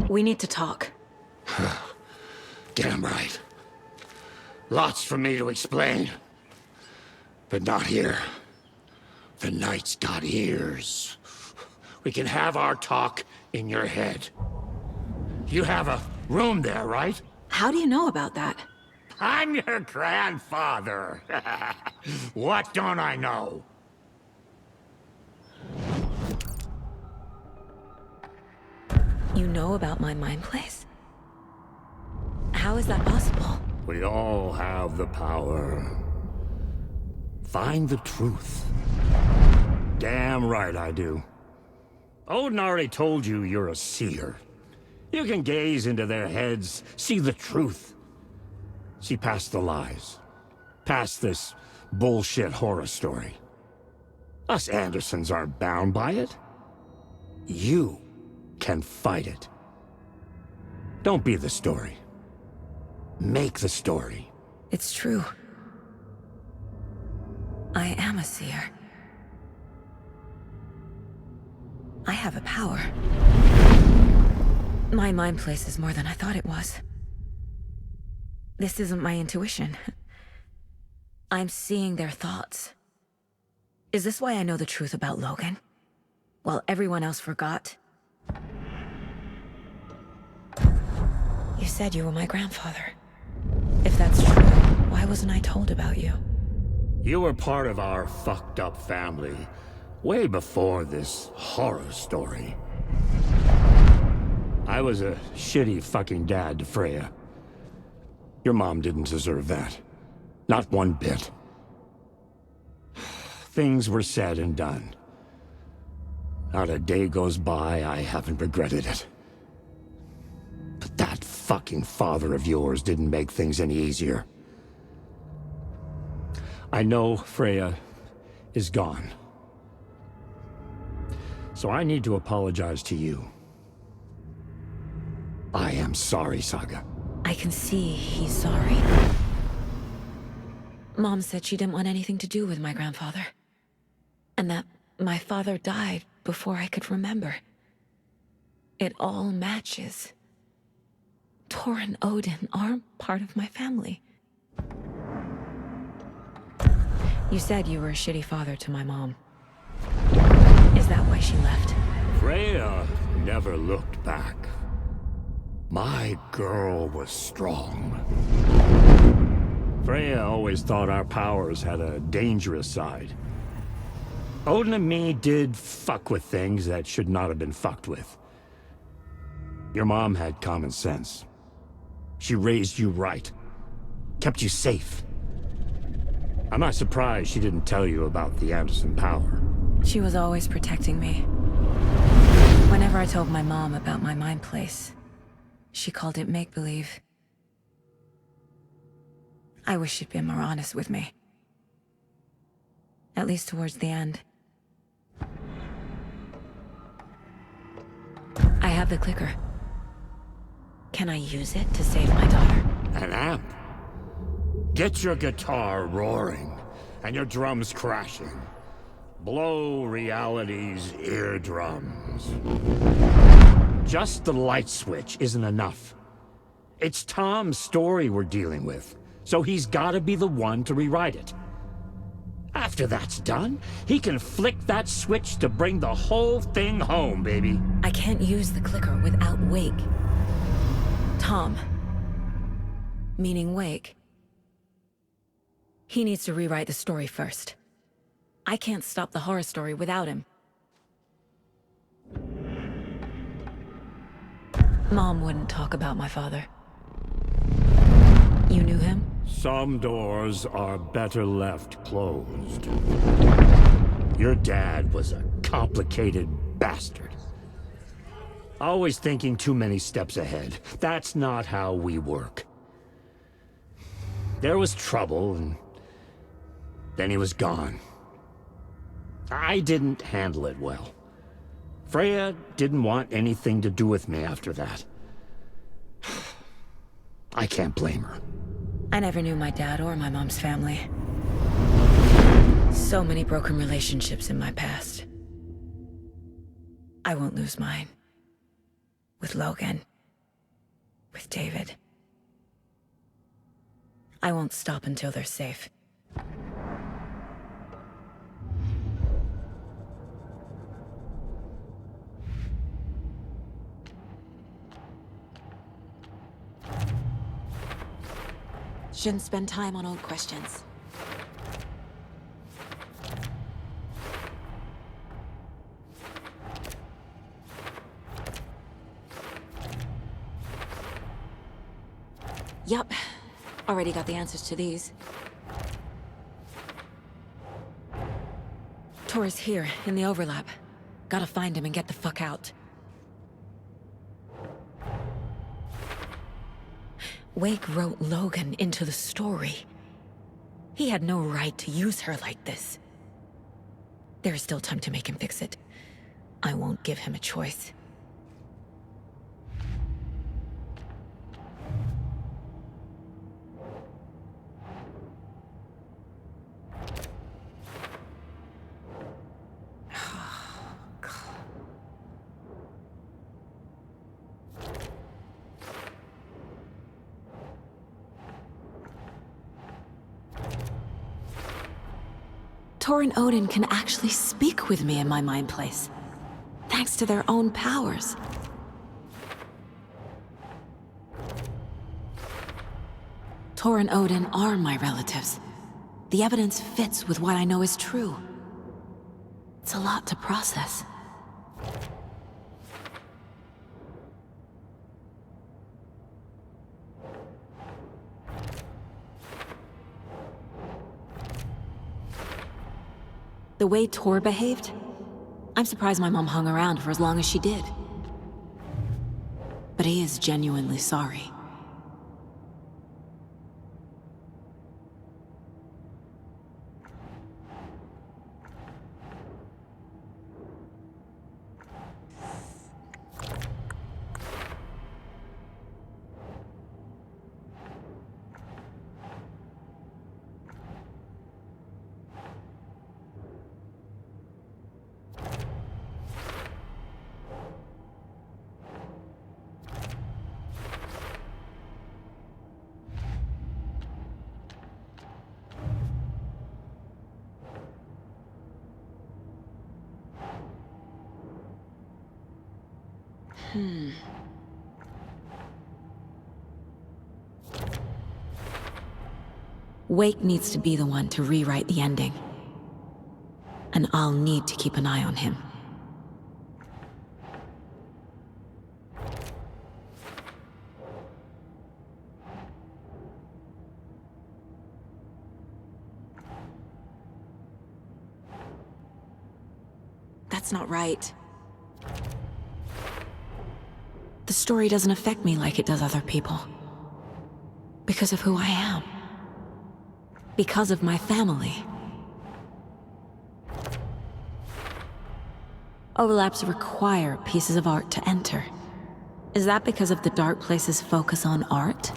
We need to talk. Damn right. Lots for me to explain. But not here. The night's got ears. We can have our talk in your head. You have a room there, right? How do you know about that? I'm your grandfather. What don't I know? You know about my mind place? How is that possible? We all have the power. Find the truth. Damn right I do. Odin already told you you're a seer. You can gaze into their heads, see the truth. See past the lies. Past this bullshit horror story. Us Andersons aren't bound by it. You can fight it. Don't be the story. Make the story. It's true. I am a seer. I have a power. My mind place is more than I thought it was. This isn't my intuition. I'm seeing their thoughts. Is this why I know the truth about Logan? While everyone else forgot? You said you were my grandfather. If that's true, why wasn't I told about you? You were part of our fucked up family, way before this horror story. I was a shitty fucking dad to Freya. Your mom didn't deserve that. Not one bit. Things were said and done. Not a day goes by I haven't regretted it. But that fucking father of yours didn't make things any easier. I know Freya is gone. So I need to apologize to you. I am sorry, Saga. I can see he's sorry. Mom said she didn't want anything to do with my grandfather. And that my father died before I could remember. It all matches. Tor and Odin aren't part of my family. You said you were a shitty father to my mom. Is that why she left? Freya never looked back. My girl was strong. Freya always thought our powers had a dangerous side. Odin and me did fuck with things that should not have been fucked with. Your mom had common sense. She raised you right. Kept you safe. I'm not surprised she didn't tell you about the Anderson power. She was always protecting me. Whenever I told my mom about my mind place, she called it make-believe. I wish she'd been more honest with me. At least towards the end. I have the clicker. Can I use it to save my daughter? An amp? Get your guitar roaring, and your drums crashing. Blow reality's eardrums. Just the light switch isn't enough. It's Tom's story we're dealing with, so he's gotta be the one to rewrite it. After that's done, he can flick that switch to bring the whole thing home, baby. I can't use the clicker without Wake. Tom, meaning Wake, he needs to rewrite the story first. I can't stop the horror story without him. Mom wouldn't talk about my father. You knew him? Some doors are better left closed. Your dad was a complicated bastard. Always thinking too many steps ahead. That's not how we work. There was trouble, and then he was gone. I didn't handle it well. Freya didn't want anything to do with me after that. I can't blame her. I never knew my dad or my mom's family. So many broken relationships in my past. I won't lose mine. With Logan. with David. I won't stop until they're safe. Shouldn't spend time on old questions. Yup. Already got the answers to these. Tor's here, in the overlap. Gotta find him and get the fuck out. Wake wrote Logan into the story. He had no right to use her like this. There is still time to make him fix it. I won't give him a choice. Tor and Odin can actually speak with me in my mind place, thanks to their own powers. Tor and Odin are my relatives. The evidence fits with what I know is true. It's a lot to process. The way Tor behaved, I'm surprised my mom hung around for as long as she did. But he is genuinely sorry. Wake needs to be the one to rewrite the ending. And I'll need to keep an eye on him. That's not right. The story doesn't affect me like it does other people. Because of who I am. Because of my family. Overlaps require pieces of art to enter. Is that because of the Dark Place's focus on art?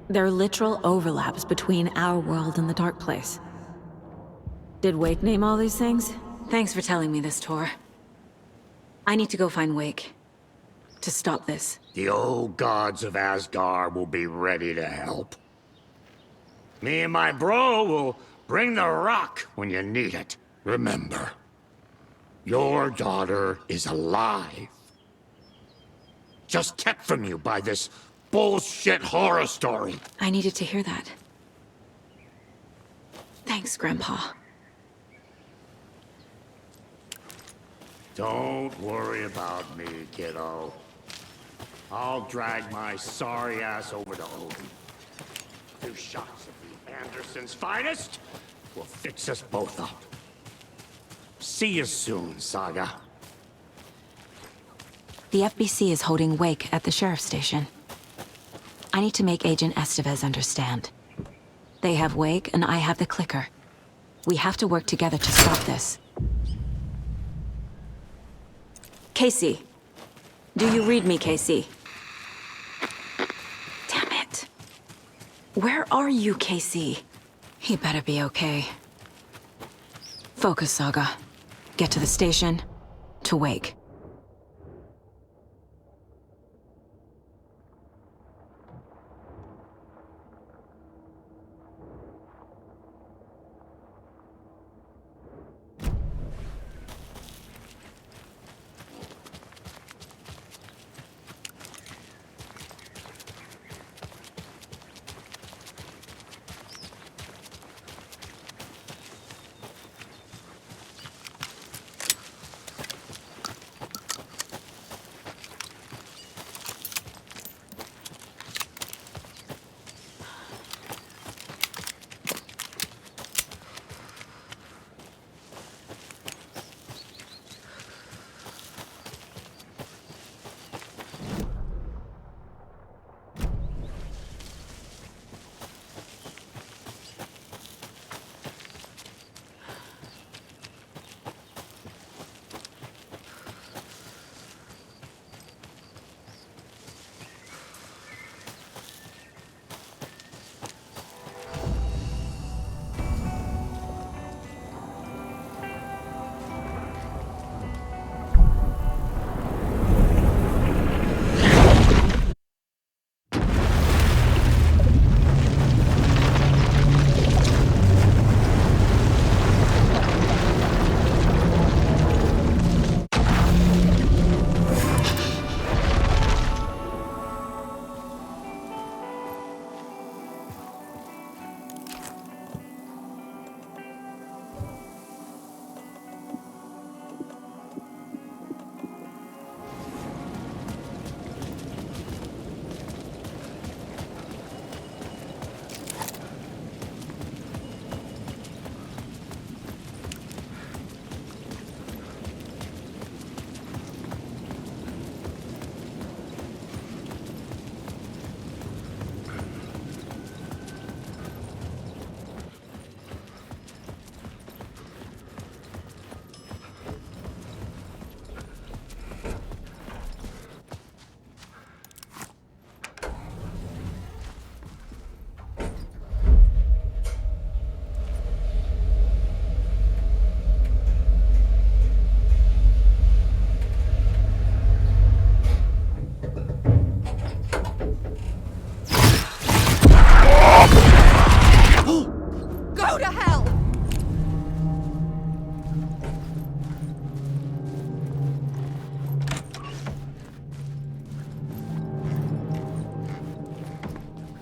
There are literal overlaps between our world and the Dark Place. Did Wake name all these things? Thanks for telling me this, Tor. I need to go find Wake. To stop this. The old gods of Asgard will be ready to help. Me and my bro will bring the rock when you need it. Remember, your daughter is alive. Just kept from you by this bullshit horror story. I needed to hear that. Thanks, Grandpa. Don't worry about me, kiddo. I'll drag my sorry ass over to Odin. 2 shots of the Anderson's finest will fix us both up. See you soon, Saga. The FBC is holding Wake at the sheriff's station. I need to make Agent Estevez understand. They have Wake and I have the clicker. We have to work together to stop this. Casey. Do you read me, Casey? Damn it. Where are you, Casey? He better be okay. Focus, Saga. Get to the station. To Wake.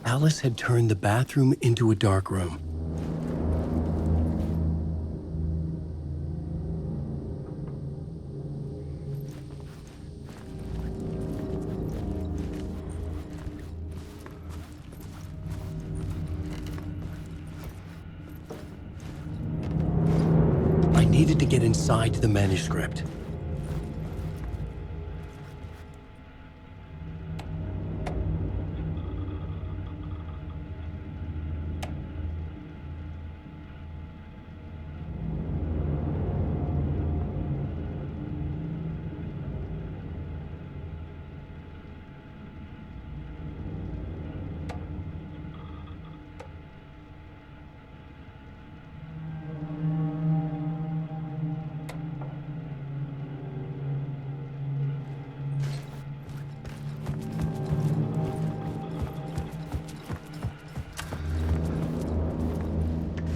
Alice had turned the bathroom into a dark room. I needed to get inside the manuscript.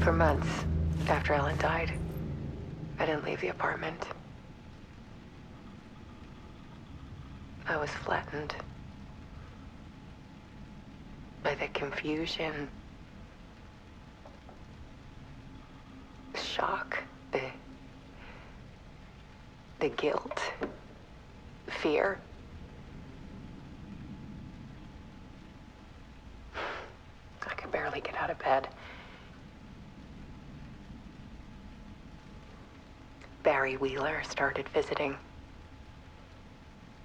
For months after Alan died, I didn't leave the apartment. I was flattened by the confusion, the shock, the guilt, the fear. I could barely get out of bed. Barry Wheeler started visiting.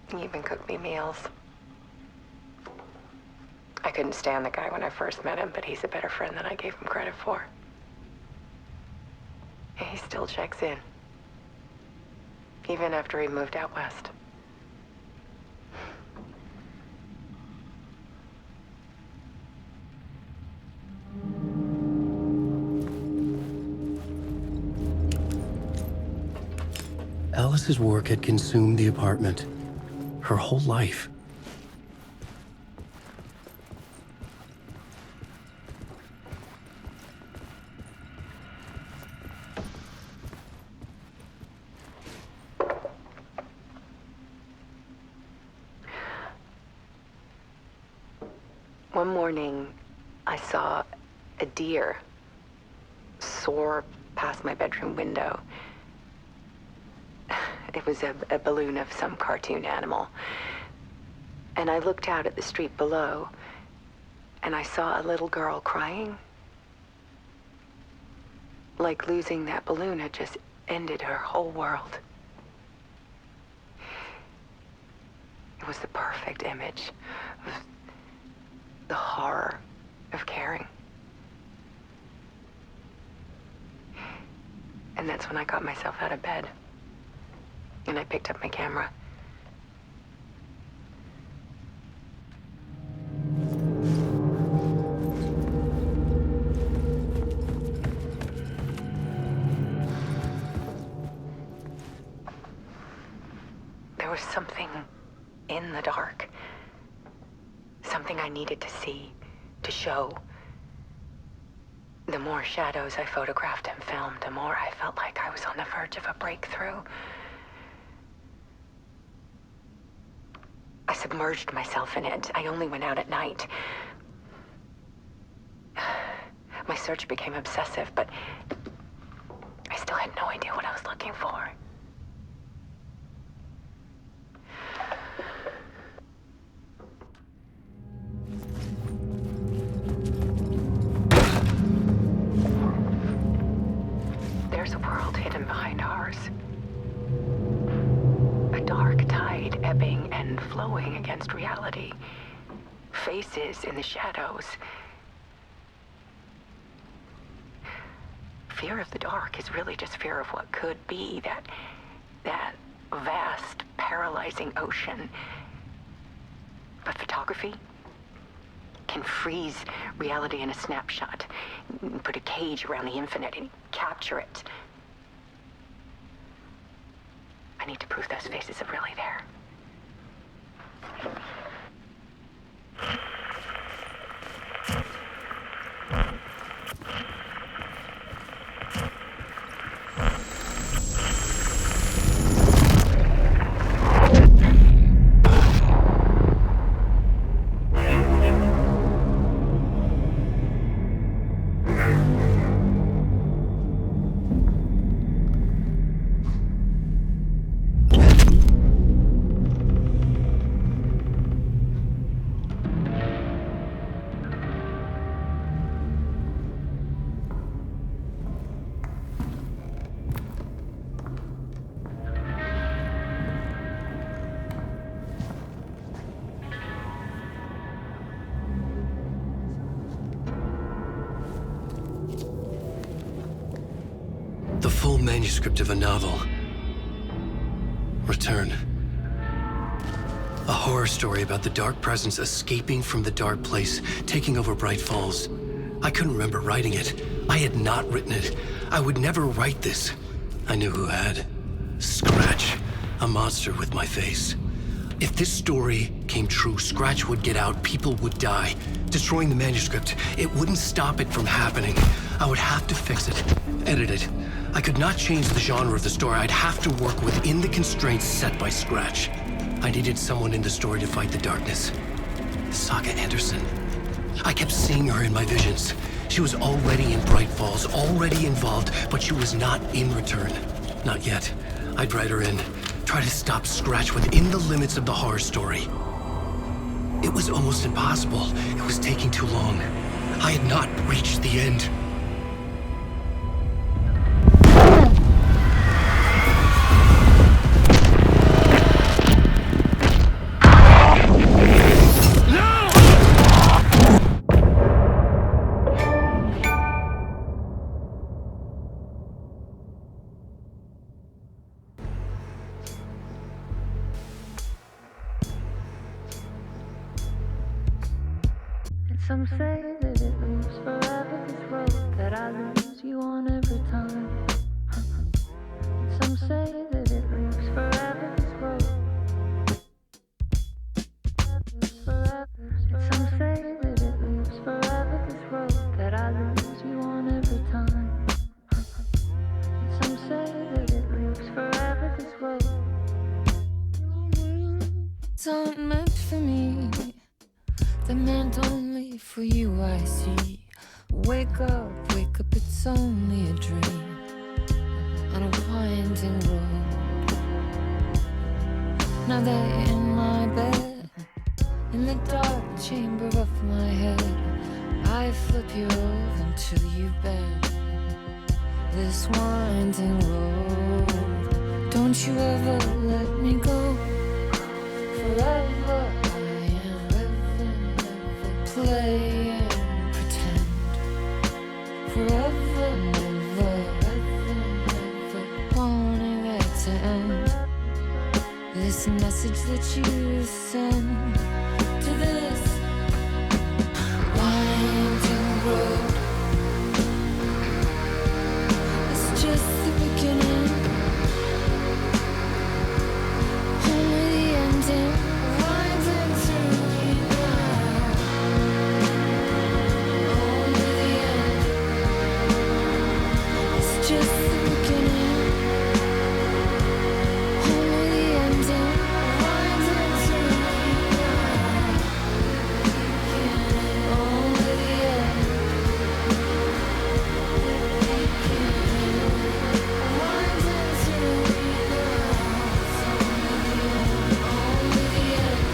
He even cooked me meals. I couldn't stand the guy when I first met him, but he's a better friend than I gave him credit for. And he still checks in, even after he moved out west. Alice's work had consumed the apartment, her whole life. One morning, I saw a deer soar past my bedroom window. It was a balloon of some cartoon animal. And I looked out at the street below, and I saw a little girl crying. Like losing that balloon had just ended her whole world. It was the perfect image of the horror of caring. And that's when I got myself out of bed. And I picked up my camera. There was something in the dark. Something I needed to see, to show. The more shadows I photographed and filmed, the more I felt like I was on the verge of a breakthrough. I submerged myself in it. I only went out at night. My search became obsessive, but I still had no idea what I was looking for. There's a world hidden behind ours. A dark tide ebbing and flowing against reality. Faces in the shadows. Fear of the dark is really just fear of what could be, that vast, paralyzing ocean. But photography can freeze reality in a snapshot, put a cage around the infinite and capture it. I need to prove those faces are really there. manuscript of a novel. Return. A horror story about the dark presence escaping from the dark place, taking over Bright Falls. I couldn't remember writing it. I had not written it. I would never write this. I knew who had. Scratch. A monster with my face. If this story came true, Scratch would get out, people would die. Destroying the manuscript, it wouldn't stop it from happening. I would have to fix it, edit it. I could not change the genre of the story. I'd have to work within the constraints set by Scratch. I needed someone in the story to fight the darkness. Saga Anderson. I kept seeing her in my visions. She was already in Bright Falls, already involved, but she was not in Return. Not yet. I'd write her in. Try to stop Scratch within the limits of the horror story. It was almost impossible. It was taking too long. I had not reached the end. Some say that it moves forever, this road that I lose you on every time. Some say that it moves forever, this road. Some say that it moves forever, this road that I lose you on every time. Some say that it moves forever, this road. It's not meant for me. The meant only for you, I see. Wake up, it's only a dream on a winding road. Now that in my bed, in the dark chamber of my head, I flip you over until you bend this winding road. Don't you ever let me go. Forever play and pretend. Forever, never wanting it to end. This message that you send to this winding road, it's just the beginning, only the ending. Winding through you now. Just the beginning, only the ending. Winding through you now. Only the end. Winding through you now. Only the end. Winding through you now. Only the end.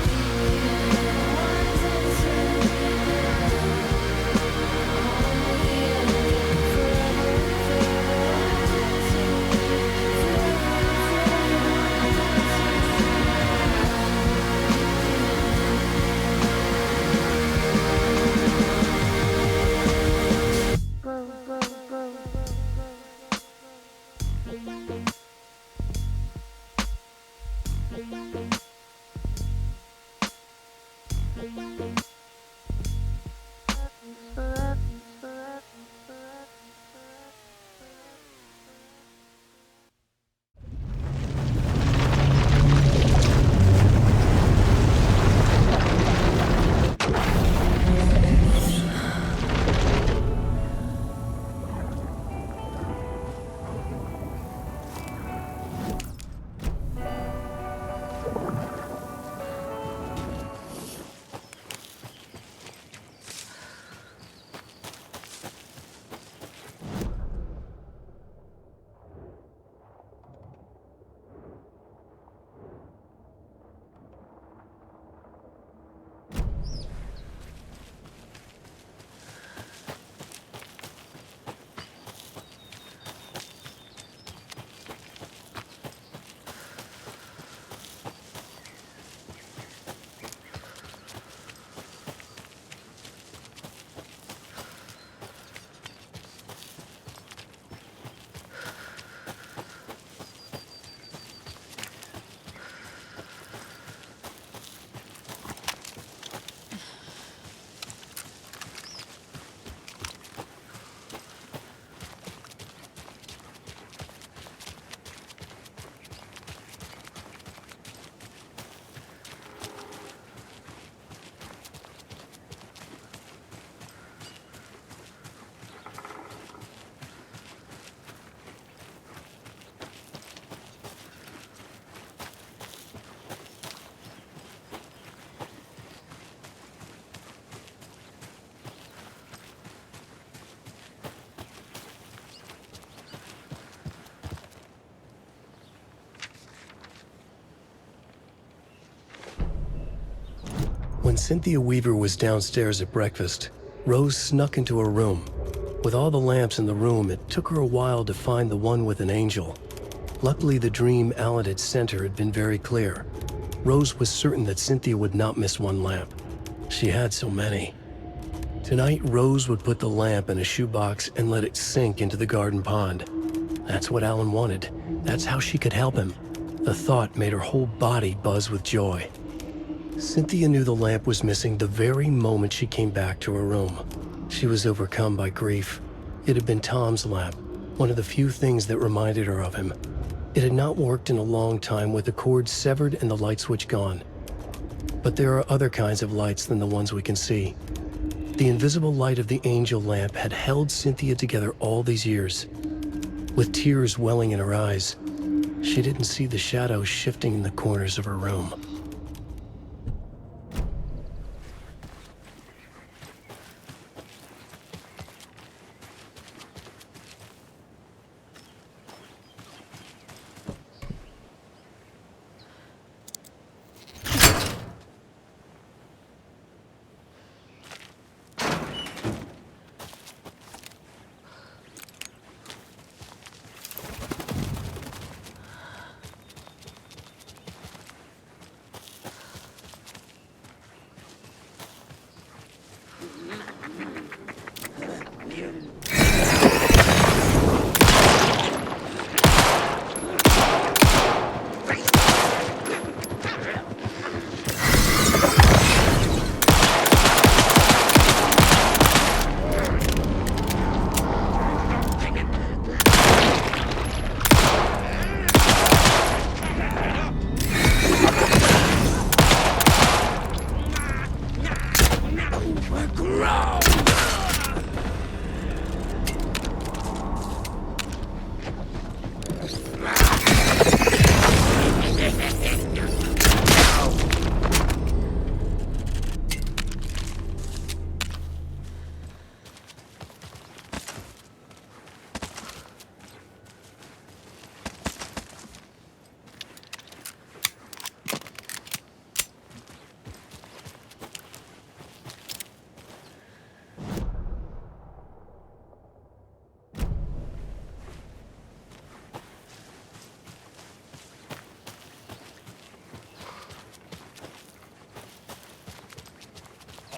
Forever. When Cynthia Weaver was downstairs at breakfast, Rose snuck into her room. With all the lamps in the room, it took her a while to find the one with an angel. Luckily, the dream Alan had sent her had been very clear. Rose was certain that Cynthia would not miss one lamp. She had so many. Tonight, Rose would put the lamp in a shoebox and let it sink into the garden pond. That's what Alan wanted. That's how she could help him. The thought made her whole body buzz with joy. Cynthia knew the lamp was missing the very moment she came back to her room. She was overcome by grief. It had been Tom's lamp, one of the few things that reminded her of him. It had not worked in a long time with the cord severed and the light switch gone. But there are other kinds of lights than the ones we can see. The invisible light of the angel lamp had held Cynthia together all these years. With tears welling in her eyes, she didn't see the shadows shifting in the corners of her room.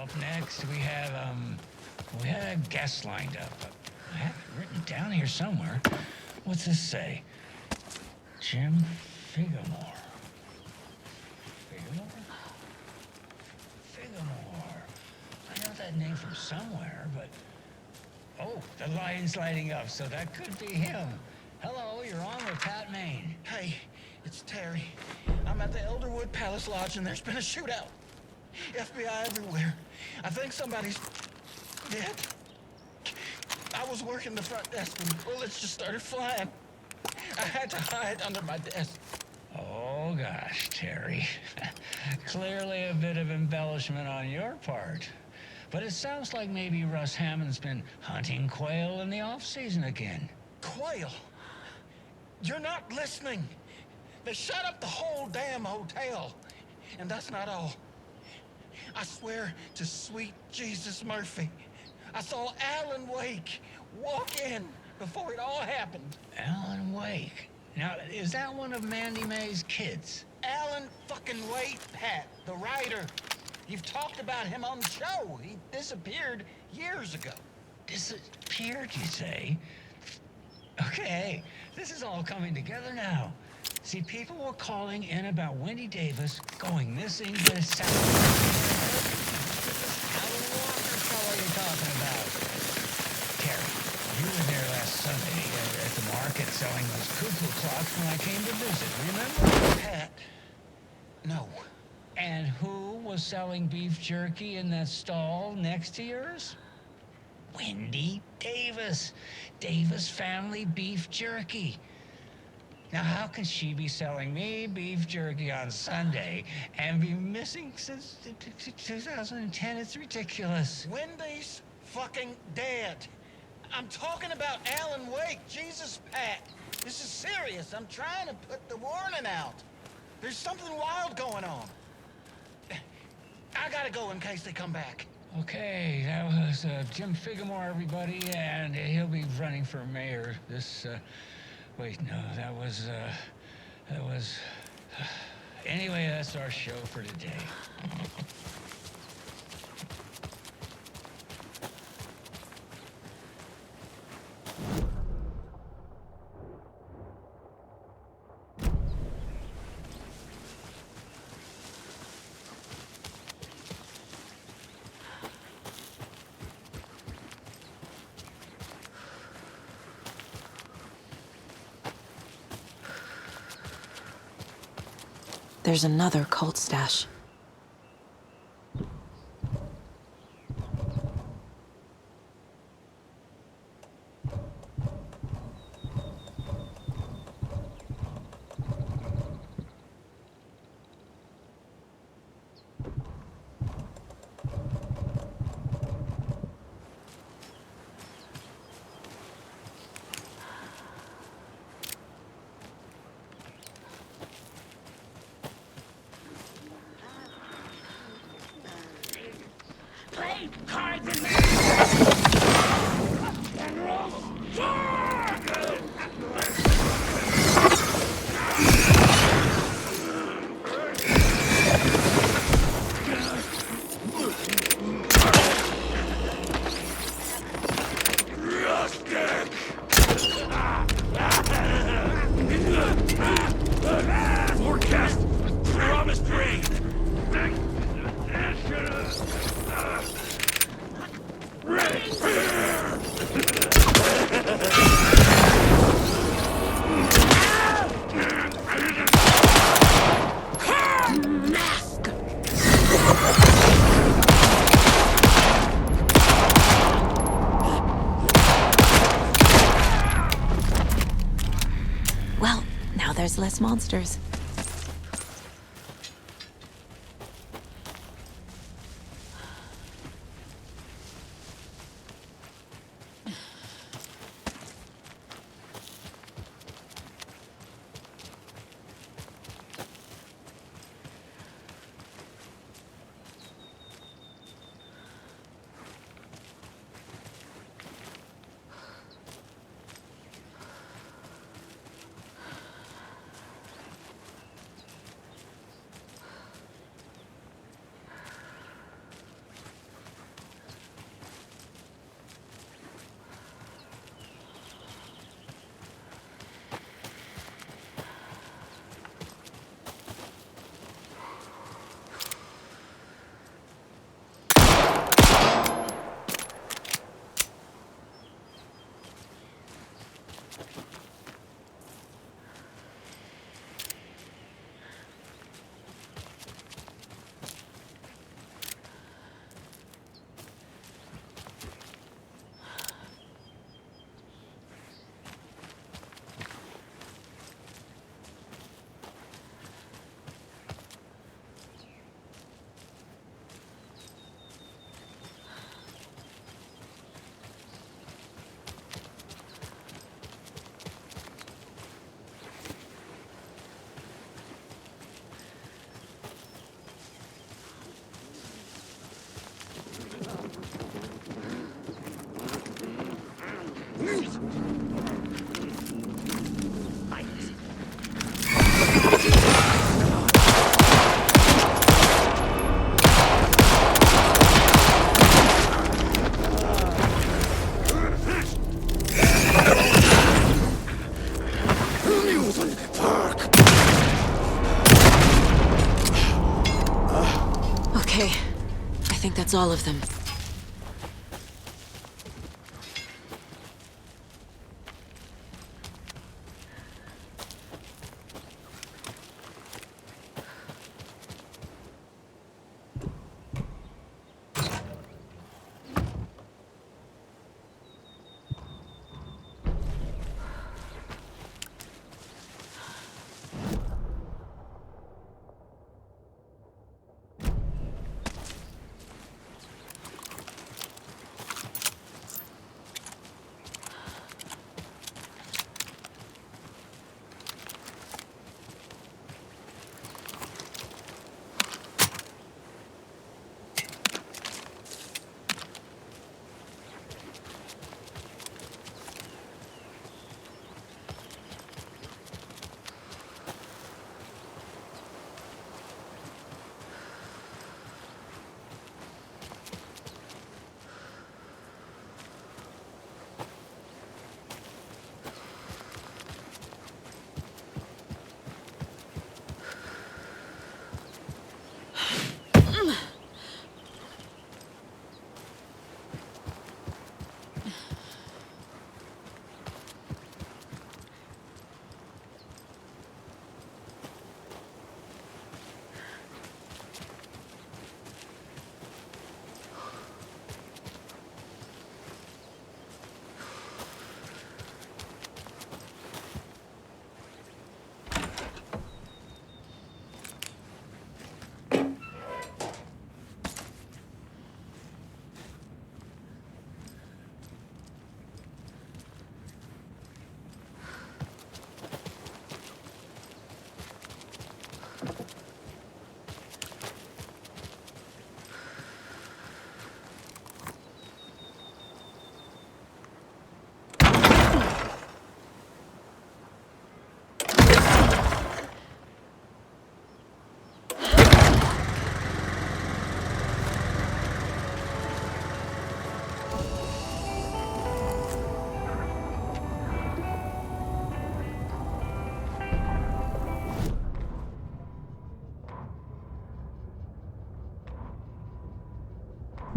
Up next, we have a guest lined up. I have it written down here somewhere. What's this say? Jim Figamore. Figamore. I know that name from somewhere, but... Oh, the line's lighting up, so that could be him. Hello, you're on with Pat Maine. Hey, it's Terry. I'm at the Elderwood Palace Lodge and there's been a shootout. FBI everywhere. I think somebody's dead. I was working the front desk when bullets just started flying. I had to hide under my desk. Oh, gosh, Terry. Clearly a bit of embellishment on your part. But it sounds like maybe Russ Hammond's been hunting quail in the off-season again. Quail? You're not listening. They shut up the whole damn hotel. And that's not all. I swear to sweet Jesus Murphy, I saw Alan Wake walk in before it all happened. Alan Wake. Now, is that one of Mandy May's kids? Alan fucking Wake, Pat, the writer. You've talked about him on the show. He disappeared years ago. Disappeared, you say? Okay, this is all coming together now. See, people were calling in about Wendy Davis going missing this Saturday. Alan Walker fellow you're talking about. Terry, you were there last Sunday at the market selling those cuckoo clocks when I came to visit, remember? Pat, no. And who was selling beef jerky in that stall next to yours? Wendy Davis. Davis Family Beef Jerky. Now, how can she be selling me beef jerky on Sunday and be missing since 2010? It's ridiculous. Wendy's fucking dead. I'm talking about Alan Wake. Jesus, Pat. This is serious. I'm trying to put the warning out. There's something wild going on. I gotta go in case they come back. Okay, that was Jim Figmore, everybody, and he'll be running for mayor this, wait, no, that was, anyway, that's our show for today. There's another cult stash. Forecast promised rain. Well, now there's less monsters. Okay, I think that's all of them.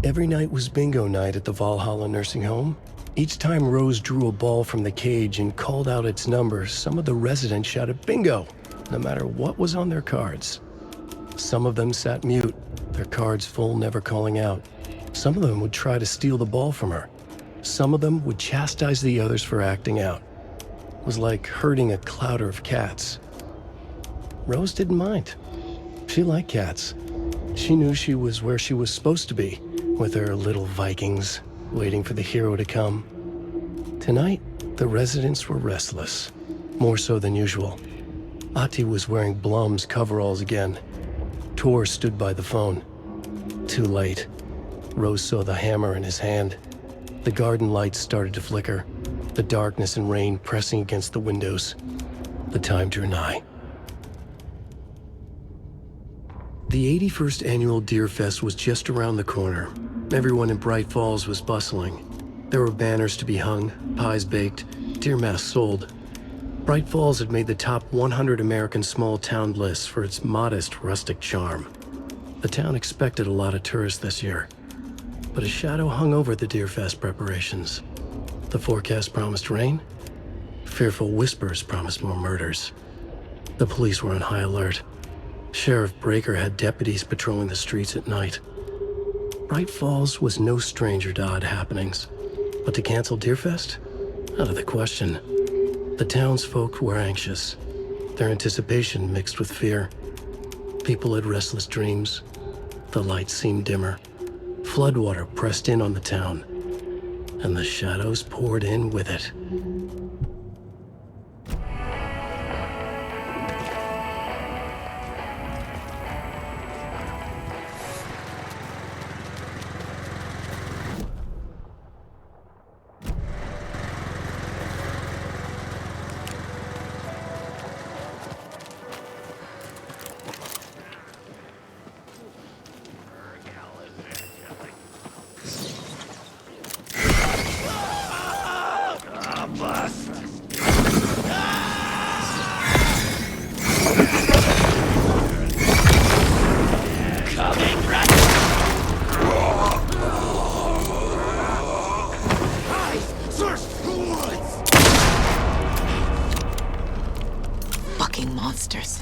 Every night was bingo night at the Valhalla nursing home. Each time Rose drew a ball from the cage and called out its number, some of the residents shouted bingo, no matter what was on their cards. Some of them sat mute, their cards full, never calling out. Some of them would try to steal the ball from her. Some of them would chastise the others for acting out. It was like herding a clouder of cats. Rose didn't mind. She liked cats. She knew she was where she was supposed to be, with her little Vikings, waiting for the hero to come. Tonight, the residents were restless, more so than usual. Ati was wearing Blum's coveralls again. Tor stood by the phone. Too late. Rose saw the hammer in his hand. The garden lights started to flicker, the darkness and rain pressing against the windows. The time drew nigh. The 81st annual Deer Fest was just around the corner. Everyone in Bright Falls was bustling. There were banners to be hung, pies baked, deer masks sold. Bright Falls had made the top 100 American small town lists for its modest, rustic charm. The town expected a lot of tourists this year, but a shadow hung over the Deer Fest preparations. The forecast promised rain. Fearful whispers promised more murders. The police were on high alert. Sheriff Breaker had deputies patrolling the streets at night. Bright Falls was no stranger to odd happenings, but to cancel Deerfest? Out of the question. The townsfolk were anxious, their anticipation mixed with fear. People had restless dreams. The lights seemed dimmer. Floodwater pressed in on the town, and the shadows poured in with it. Fucking monsters.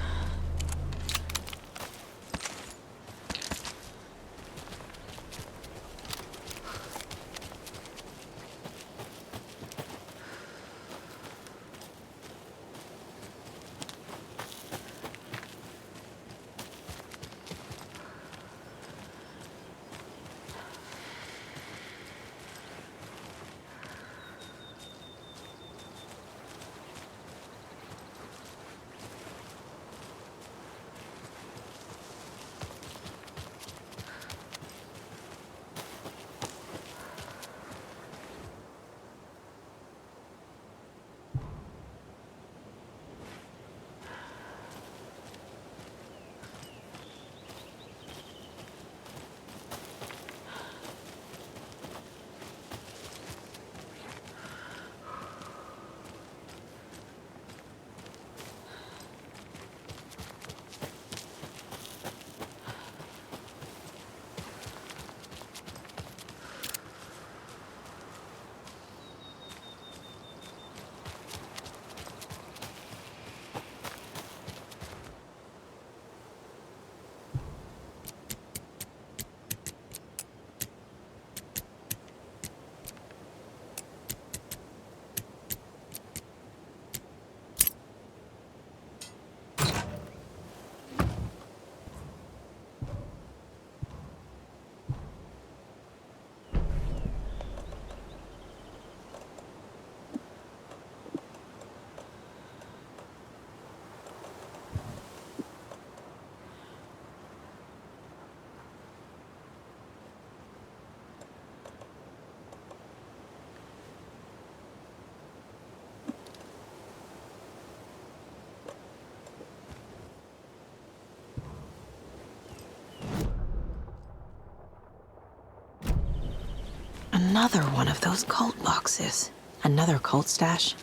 Another one of those cult boxes. Another cult stash.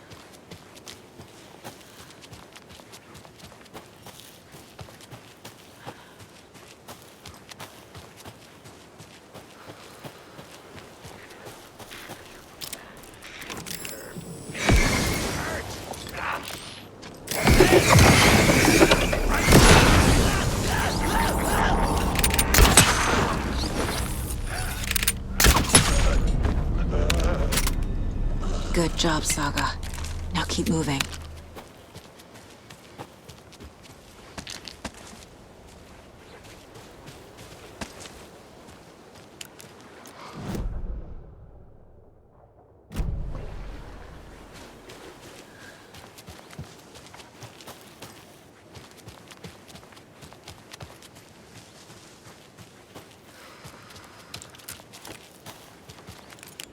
job, Saga. Now keep moving.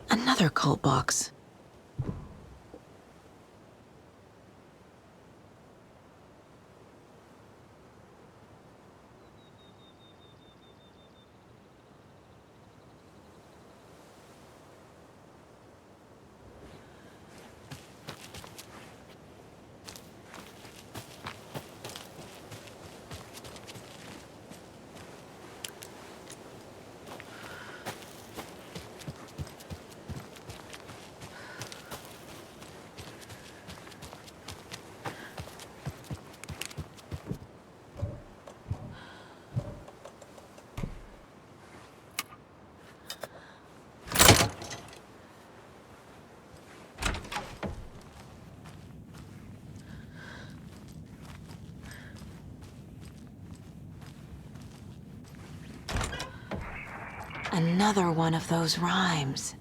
Another cult box. Another one of those rhymes.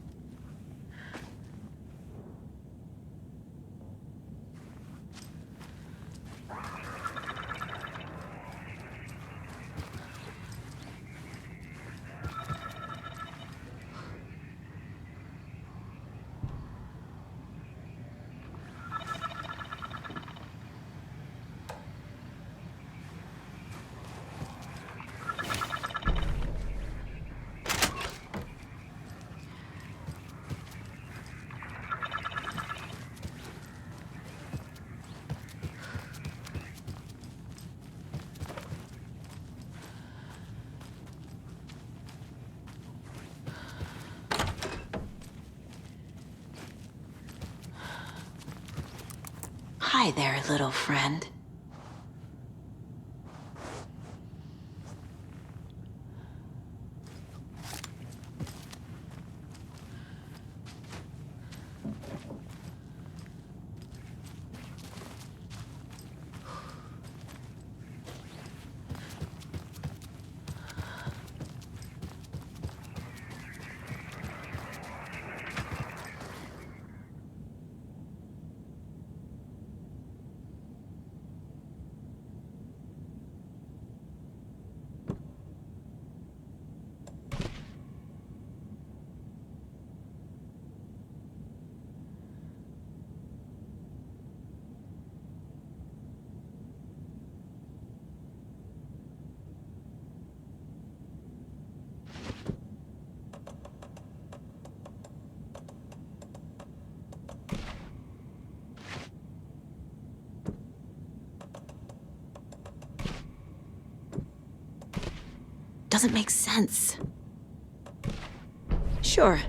Hi there, little friend. Doesn't make sense. Sure.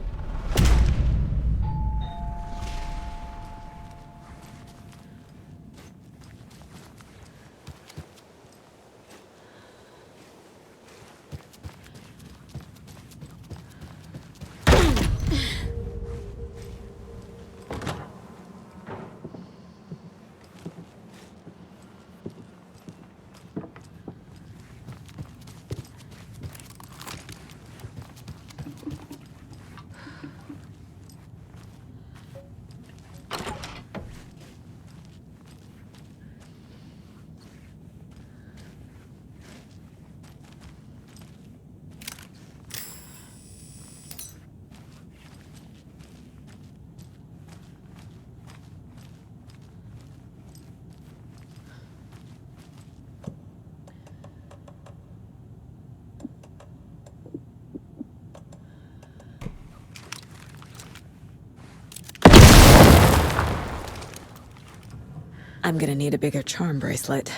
I'm gonna need a bigger charm bracelet.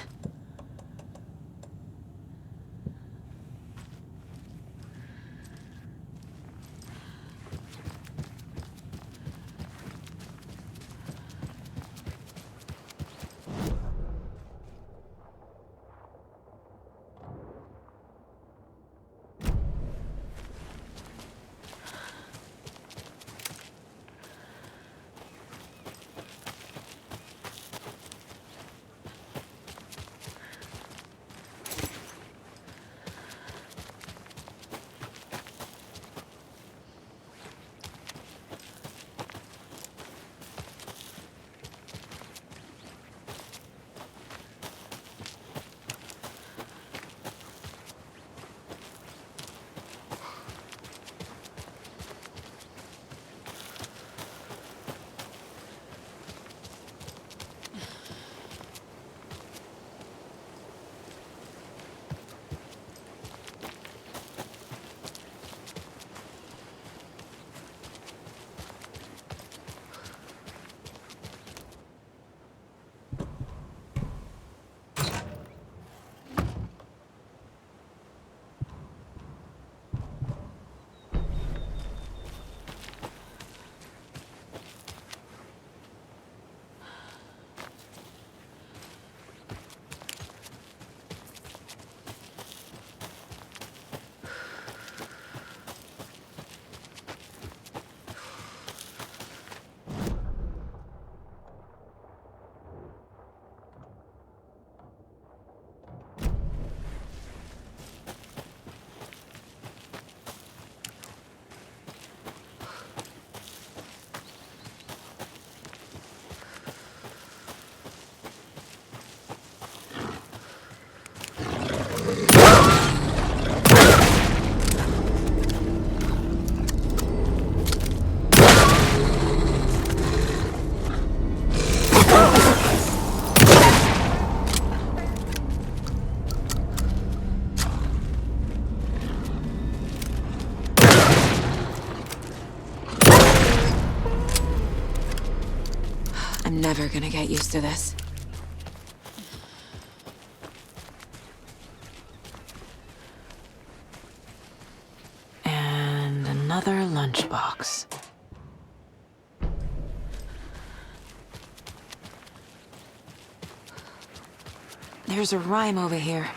I'm never gonna get used to this. And another lunchbox. There's a rhyme over here.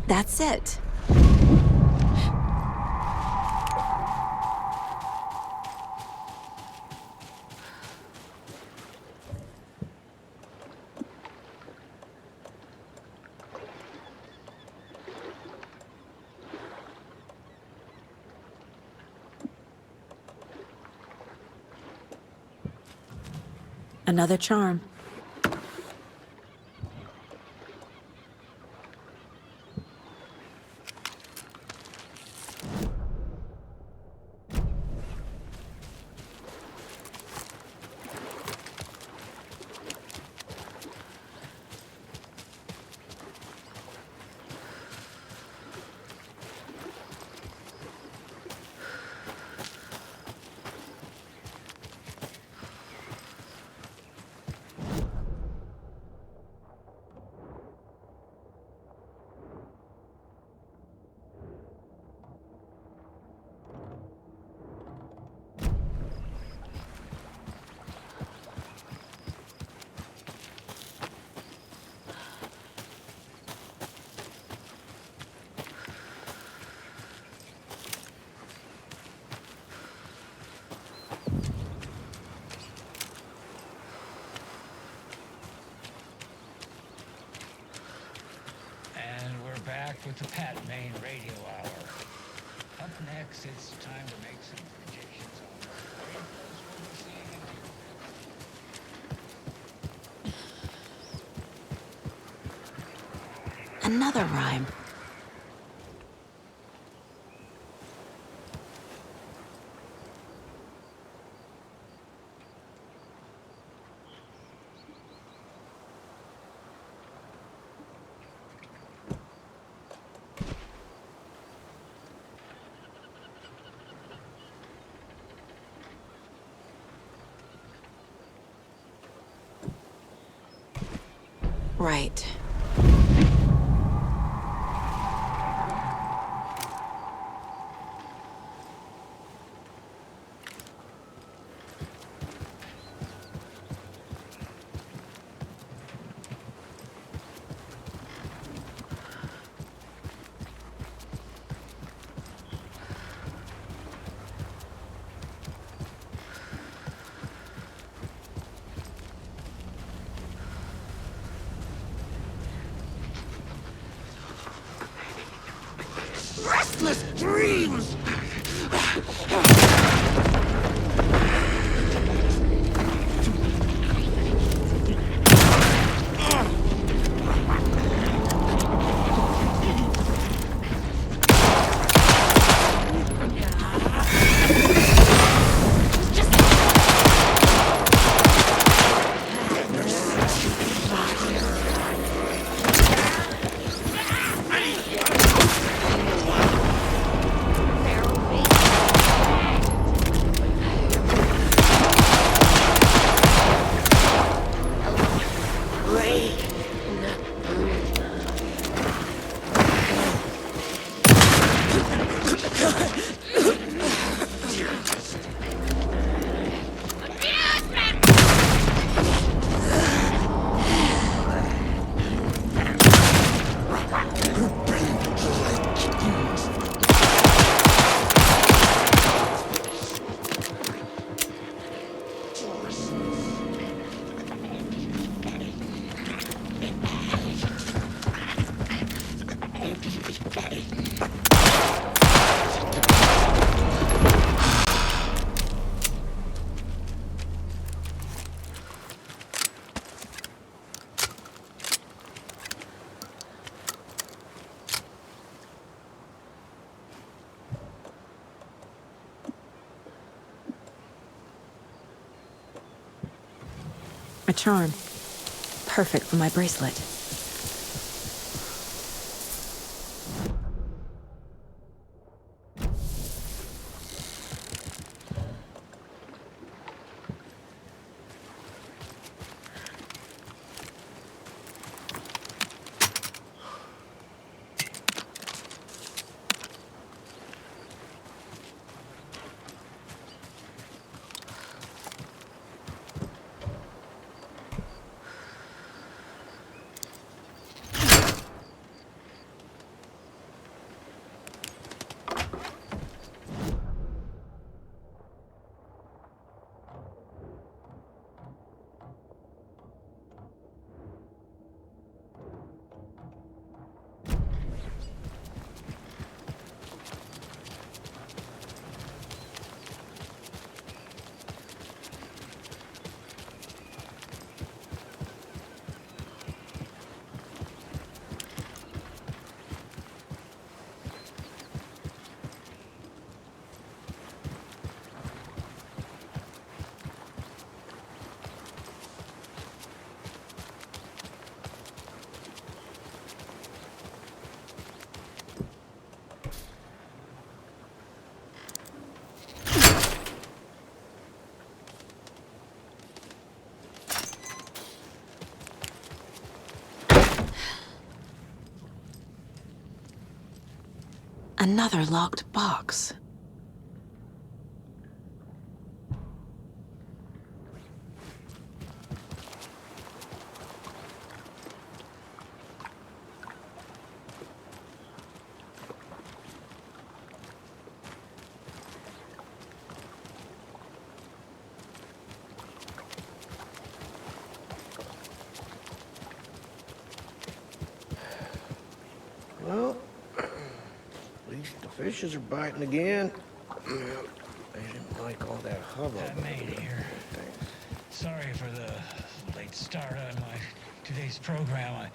That's it. Another charm. With the Pat Main Radio Hour. Up next, it's time to make some predictions on what rainbows we'll be seeing in here. Another rhyme. Right. Restless dreams! A charm. Perfect for my bracelet. Another locked box. Well, at least the fishes are biting again. They didn't like all that hubbub. Made here. Sorry for the late start on my today's program.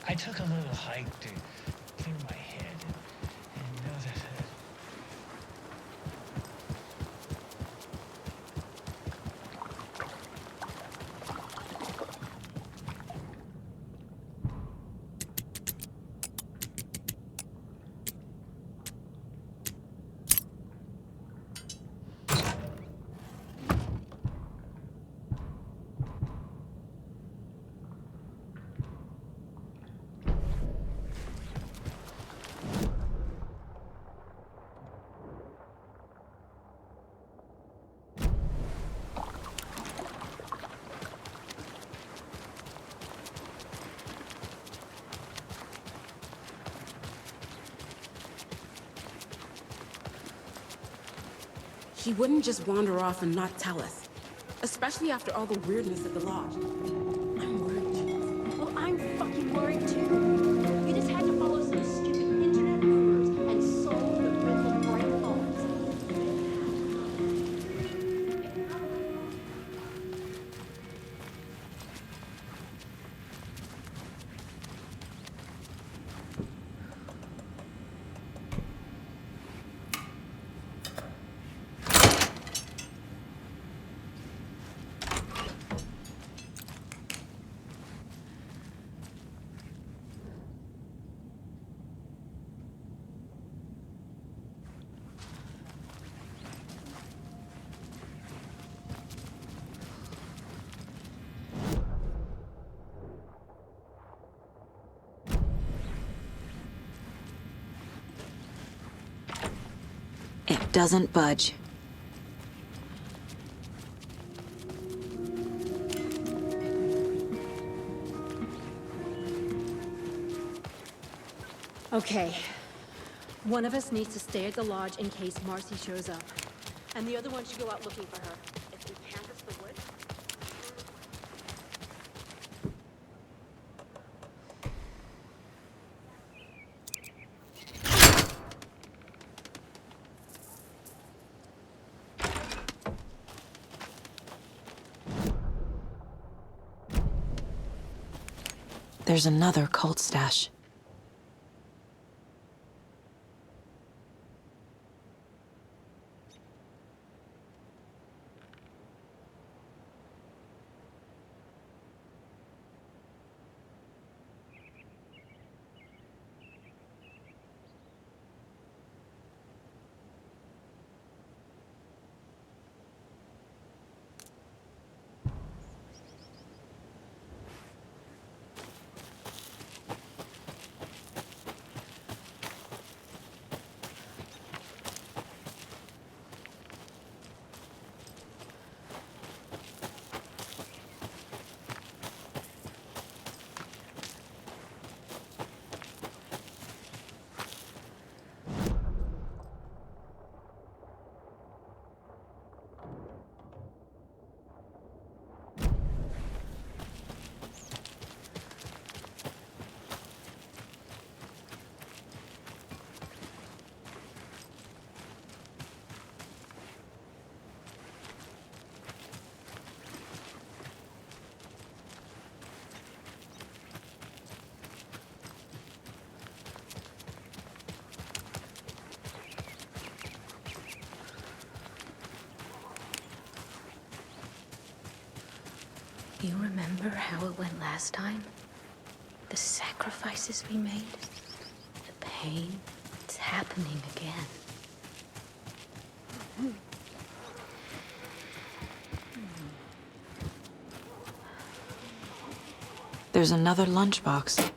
I took a little hike to clear my head and know that He wouldn't just wander off and not tell us. Especially after all the weirdness at the lodge. I'm worried, Jules. Well, I'm fucking worried too. You just had to follow some stupid internet rumors and solve the riddle of bright bulbs. It doesn't budge. Okay. One of us needs to stay at the lodge in case Marcy shows up. And the other one should go out looking for her. If we canvass the woods... There's another cult stash. You remember how it went last time? The sacrifices we made? The pain? It's happening again. There's another lunchbox.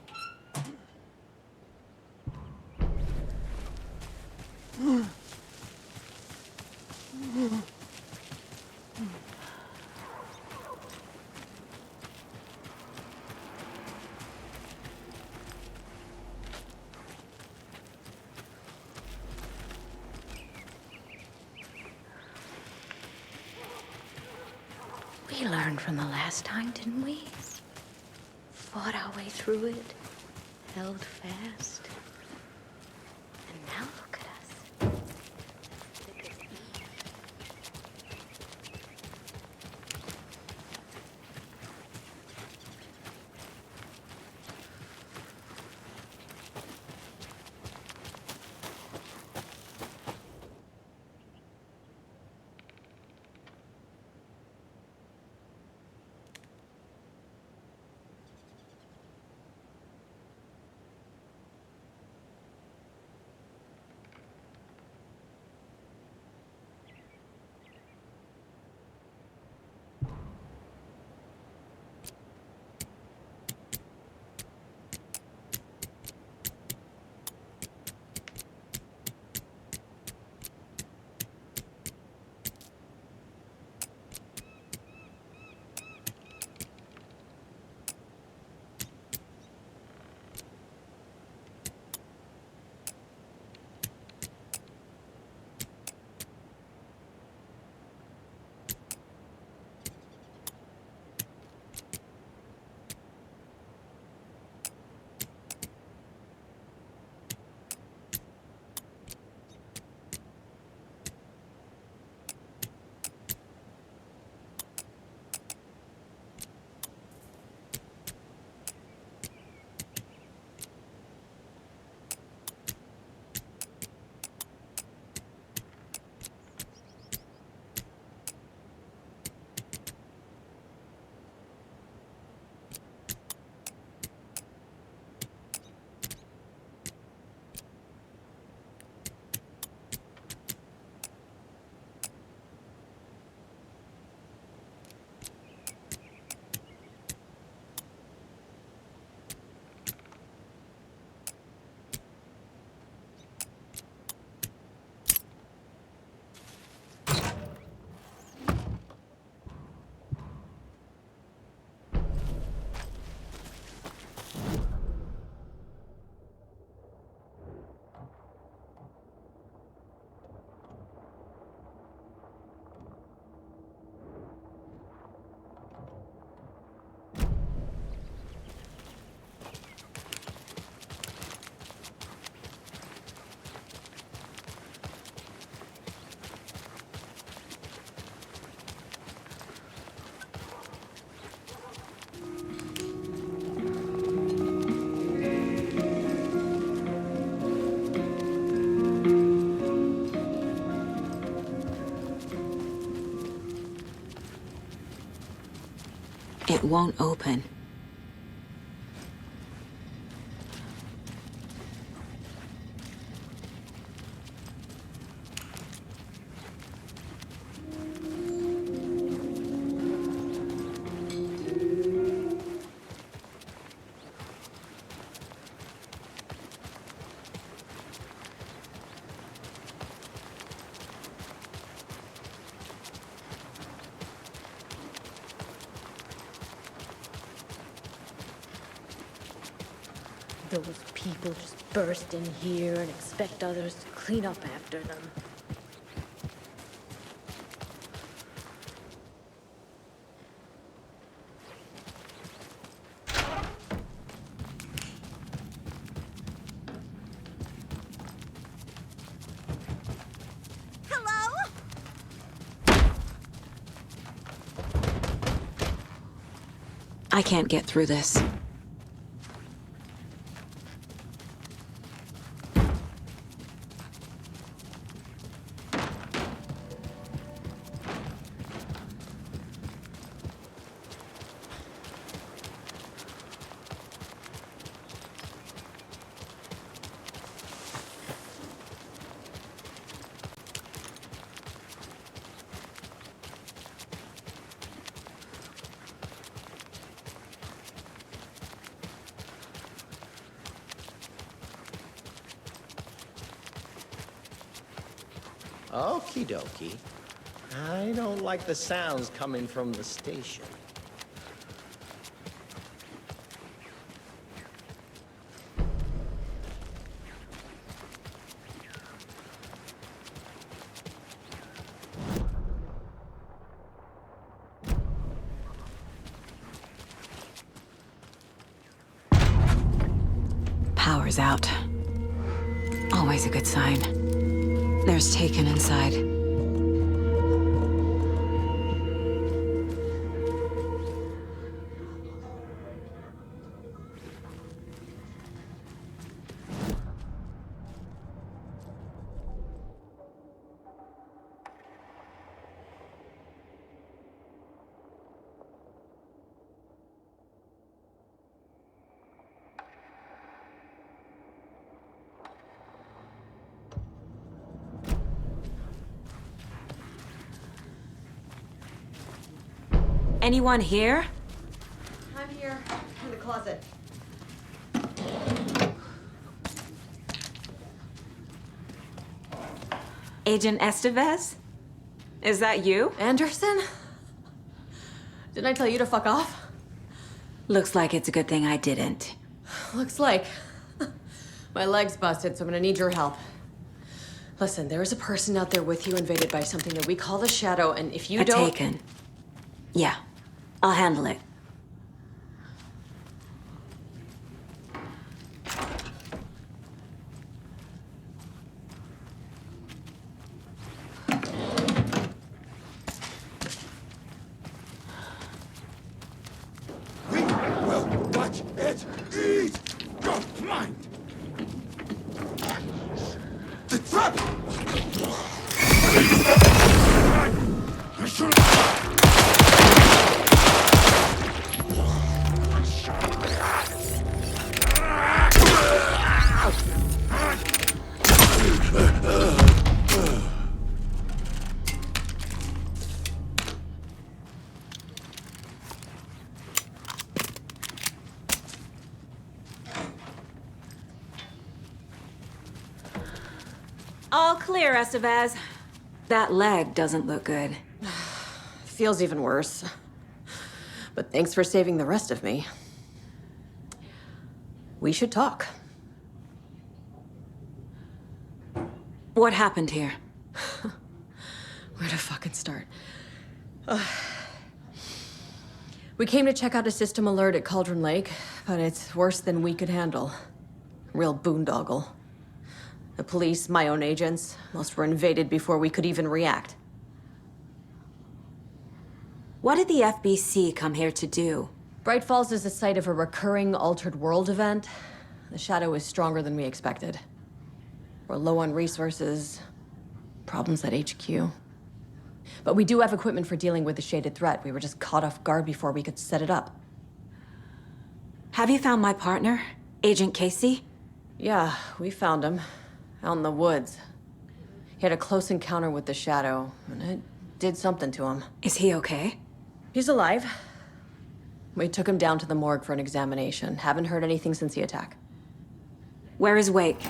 We learned from the last time, didn't we? Fought our way through it, held fast. And now look at us. It won't open. Those people just burst in here and expect others to clean up after them. Hello? I can't get through this. Okie dokie. I don't like the sounds coming from the station. Power's out. Always a good sign. There's Taken inside. Anyone here? I'm here, in the closet. Agent Estevez? Is that you? Anderson? Didn't I tell you to fuck off? Looks like it's a good thing I didn't. Looks like. My leg's busted, so I'm gonna need your help. Listen, there is a person out there with you invaded by something that we call the Shadow, and if you don't... Taken. Yeah, I'll handle it. We will watch it eat your mind. The trap! I should have... All clear, Estevez. That leg doesn't look good. Feels even worse. But thanks for saving the rest of me. We should talk. What happened here? Where to fucking start? We came to check out a system alert at Cauldron Lake, but it's worse than we could handle. Real boondoggle. The police, my own agents, most were invaded before we could even react. What did the FBC come here to do? Bright Falls is the site of a recurring Altered World event. The Shadow is stronger than we expected. We're low on resources, problems at HQ. But we do have equipment for dealing with the shaded threat. We were just caught off guard before we could set it up. Have you found my partner, Agent Casey? Yeah, we found him. Out in the woods. He had a close encounter with the Shadow, and it did something to him. Is he okay? He's alive. We took him down to the morgue for an examination. Haven't heard anything since the attack. Where is Wake?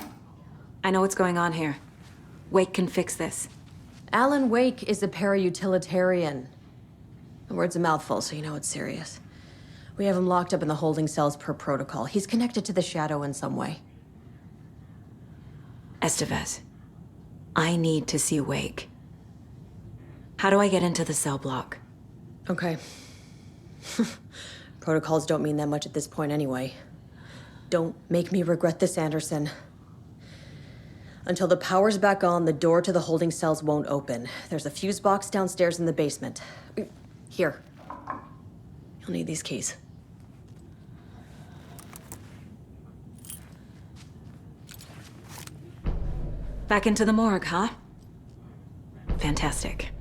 I know what's going on here. Wake can fix this. Alan Wake is a para-utilitarian. The word's a mouthful, so you know it's serious. We have him locked up in the holding cells per protocol. He's connected to the Shadow in some way. Estevez, I need to see Wake. How do I get into the cell block? Okay. Protocols don't mean that much at this point anyway. Don't make me regret this, Anderson. Until the power's back on, the door to the holding cells won't open. There's a fuse box downstairs in the basement. Here. You'll need these keys. Back into the morgue, huh? Fantastic.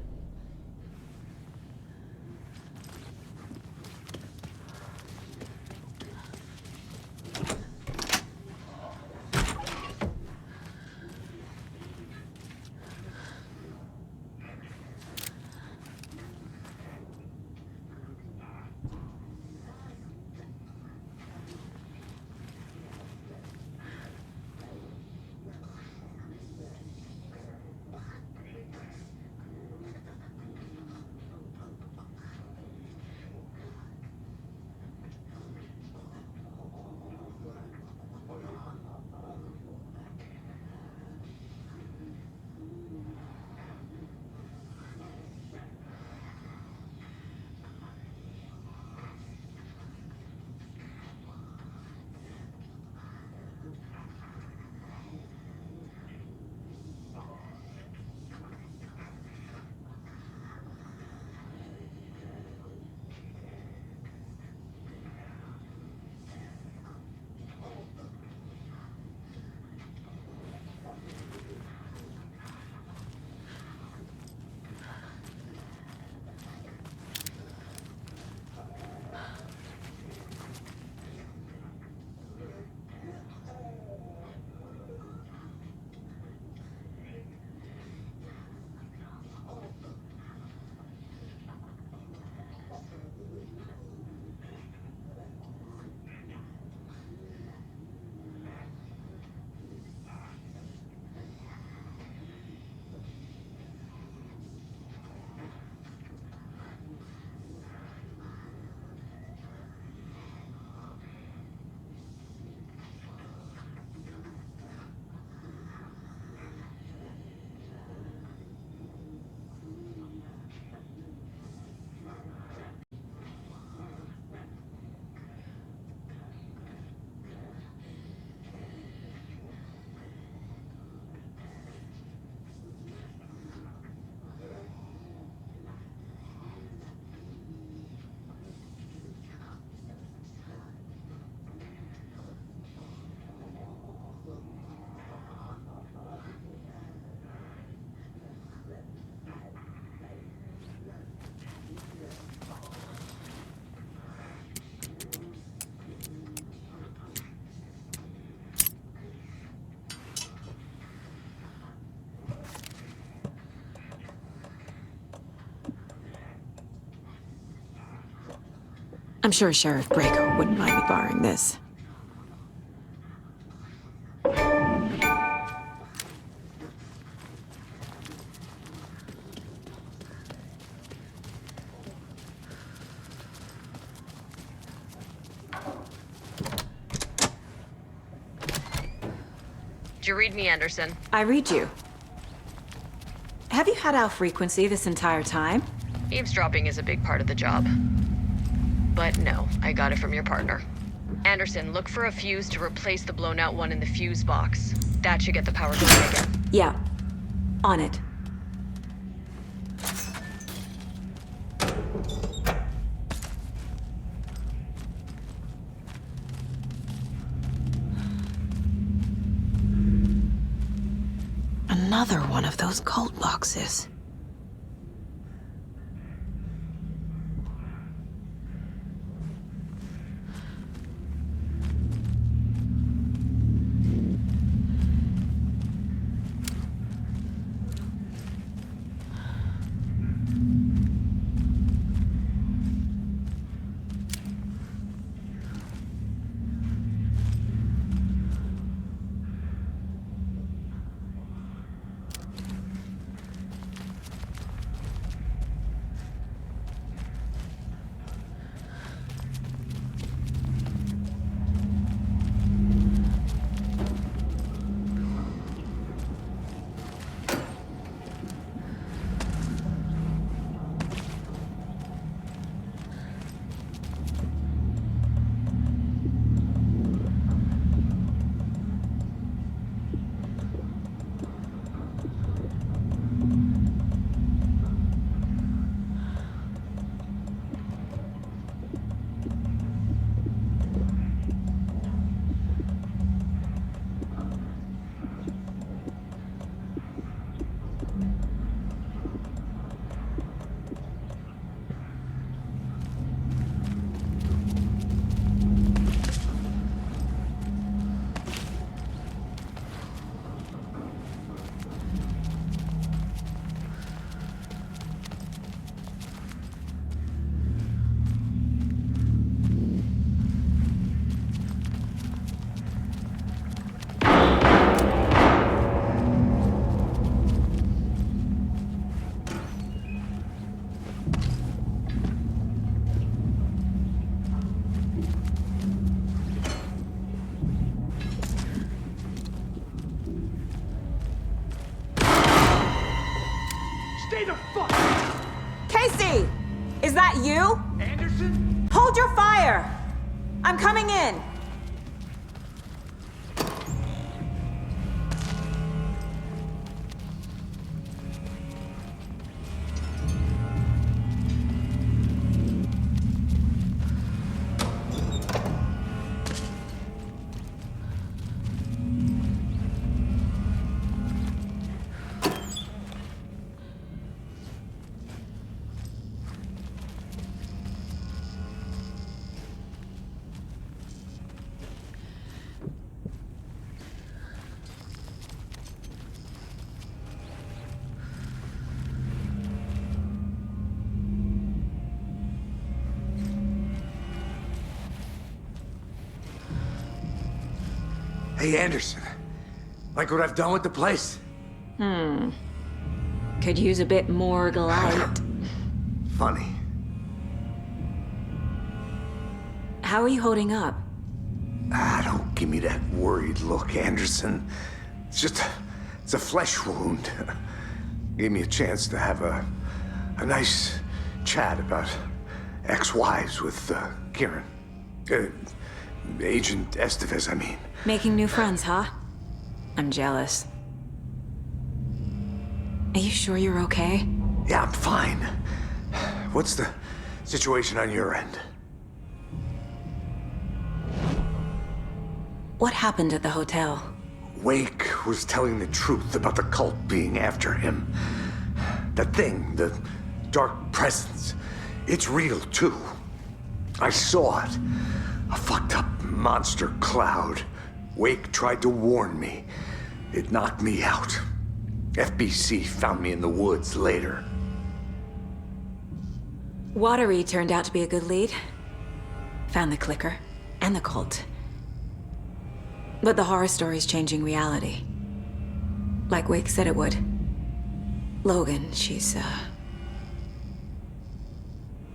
I'm sure Sheriff Braco wouldn't mind me borrowing this. Did you read me, Anderson? I read you. Have you had our frequency this entire time? Eavesdropping is a big part of the job. But no, I got it from your partner. Anderson, look for a fuse to replace the blown out one in the fuse box. That should get the power going again. Yeah. On it. Another one of those cult boxes. Stay the fuck! Casey! Is that you? Anderson? Hold your fire! I'm coming in! Hey, Anderson. Like what I've done with the place? Could use a bit more light. Funny. How are you holding up? Don't give me that worried look, Anderson. It's a flesh wound. Gave me a chance to have a nice chat about ex-wives with Kieran. Agent Estevez, I mean. Making new friends, huh? I'm jealous. Are you sure you're okay? Yeah, I'm fine. What's the situation on your end? What happened at the hotel? Wake was telling the truth about the cult being after him. That thing, the dark presence, it's real too. I saw it. A fucked up monster cloud. Wake tried to warn me. It knocked me out. FBC found me in the woods later. Watery turned out to be a good lead. Found the clicker and the cult. But the horror story's changing reality. Like Wake said it would. Logan, she's,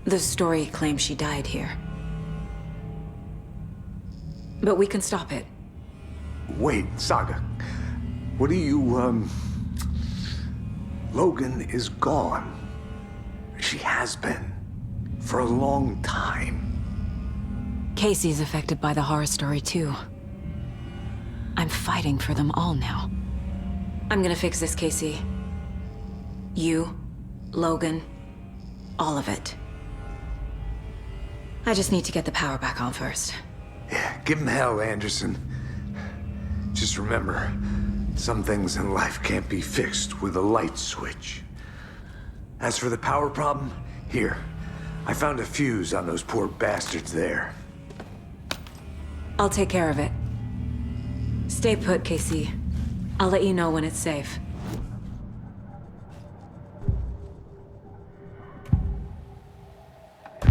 the story claims she died here. But we can stop it. Wait, Saga. What do you, Logan is gone. She has been. For a long time. Casey's affected by the horror story, too. I'm fighting for them all now. I'm gonna fix this, Casey. You, Logan, all of it. I just need to get the power back on first. Yeah, give him hell, Anderson. Just remember, some things in life can't be fixed with a light switch. As for the power problem, here. I found a fuse on those poor bastards there. I'll take care of it. Stay put, Casey. I'll let you know when it's safe.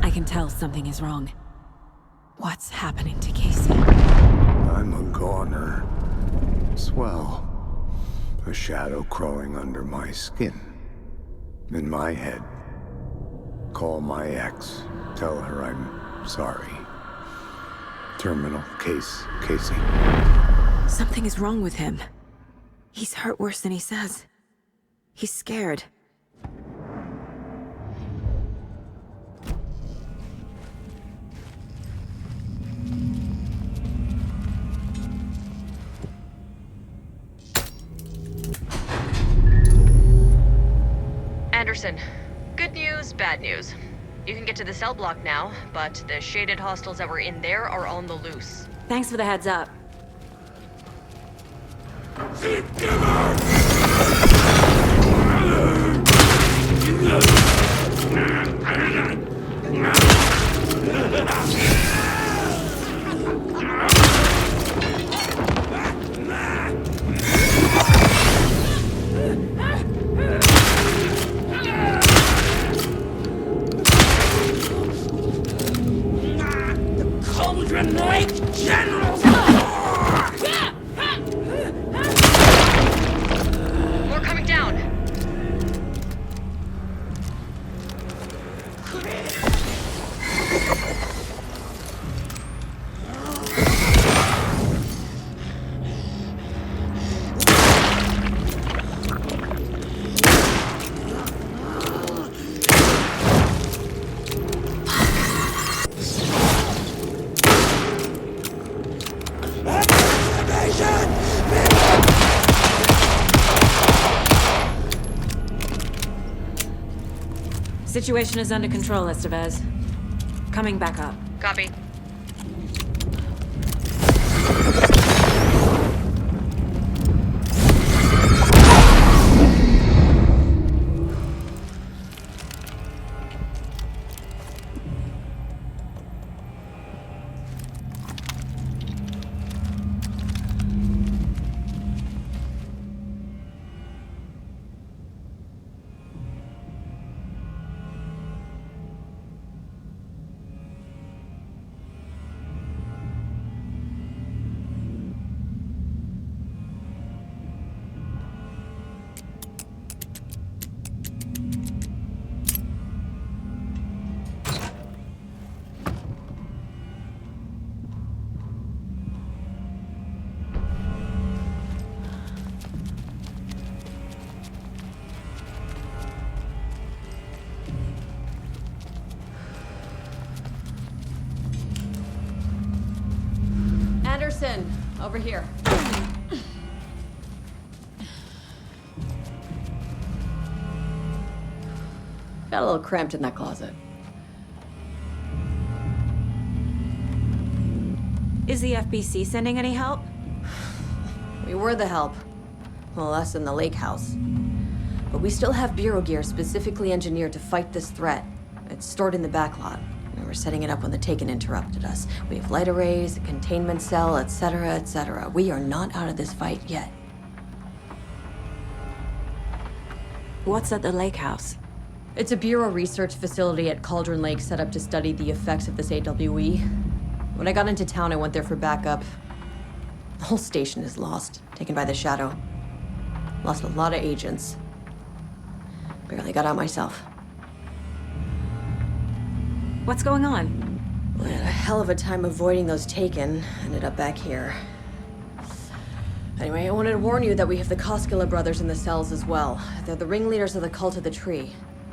I can tell something is wrong. What's happening to Casey? I'm a goner. Swell. A shadow crawling under my skin. In my head. Call my ex. Tell her I'm sorry. Terminal case, Casey. Something is wrong with him. He's hurt worse than he says. He's scared. Anderson, good news, bad news. You can get to the cell block now, but the shaded hostiles that were in there are on the loose. Thanks for the heads up. Cauldron Lake Generals! More coming down. Situation is under control, Estevez. Coming back up. Copy. Anderson, over here. Got a little cramped in that closet. Is the FBC sending any help? We were the help. Well, us in the lake house. But we still have bureau gear specifically engineered to fight this threat. It's stored in the back lot. We were setting it up when the Taken interrupted us. We have light arrays, a containment cell, etc., etc. We are not out of this fight yet. What's at the lake house? It's a bureau research facility at Cauldron Lake set up to study the effects of this AWE. When I got into town, I went there for backup. The whole station is lost, taken by the Shadow. Lost a lot of agents. Barely got out myself. What's going on? I had a hell of a time avoiding those Taken. Ended up back here. Anyway, I wanted to warn you that we have the Koskela brothers in the cells as well. They're the ringleaders of the Cult of the Tree.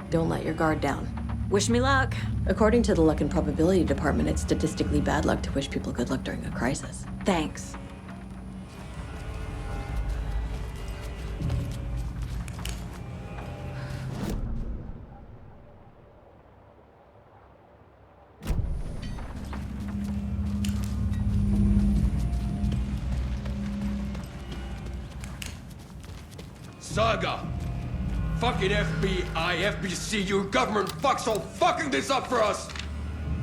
Don't let your guard down. Wish me luck. According to the Luck and Probability Department, it's statistically bad luck to wish people good luck during a crisis. Thanks. Saga! Fucking FBI, FBC, your government fucks all fucking this up for us!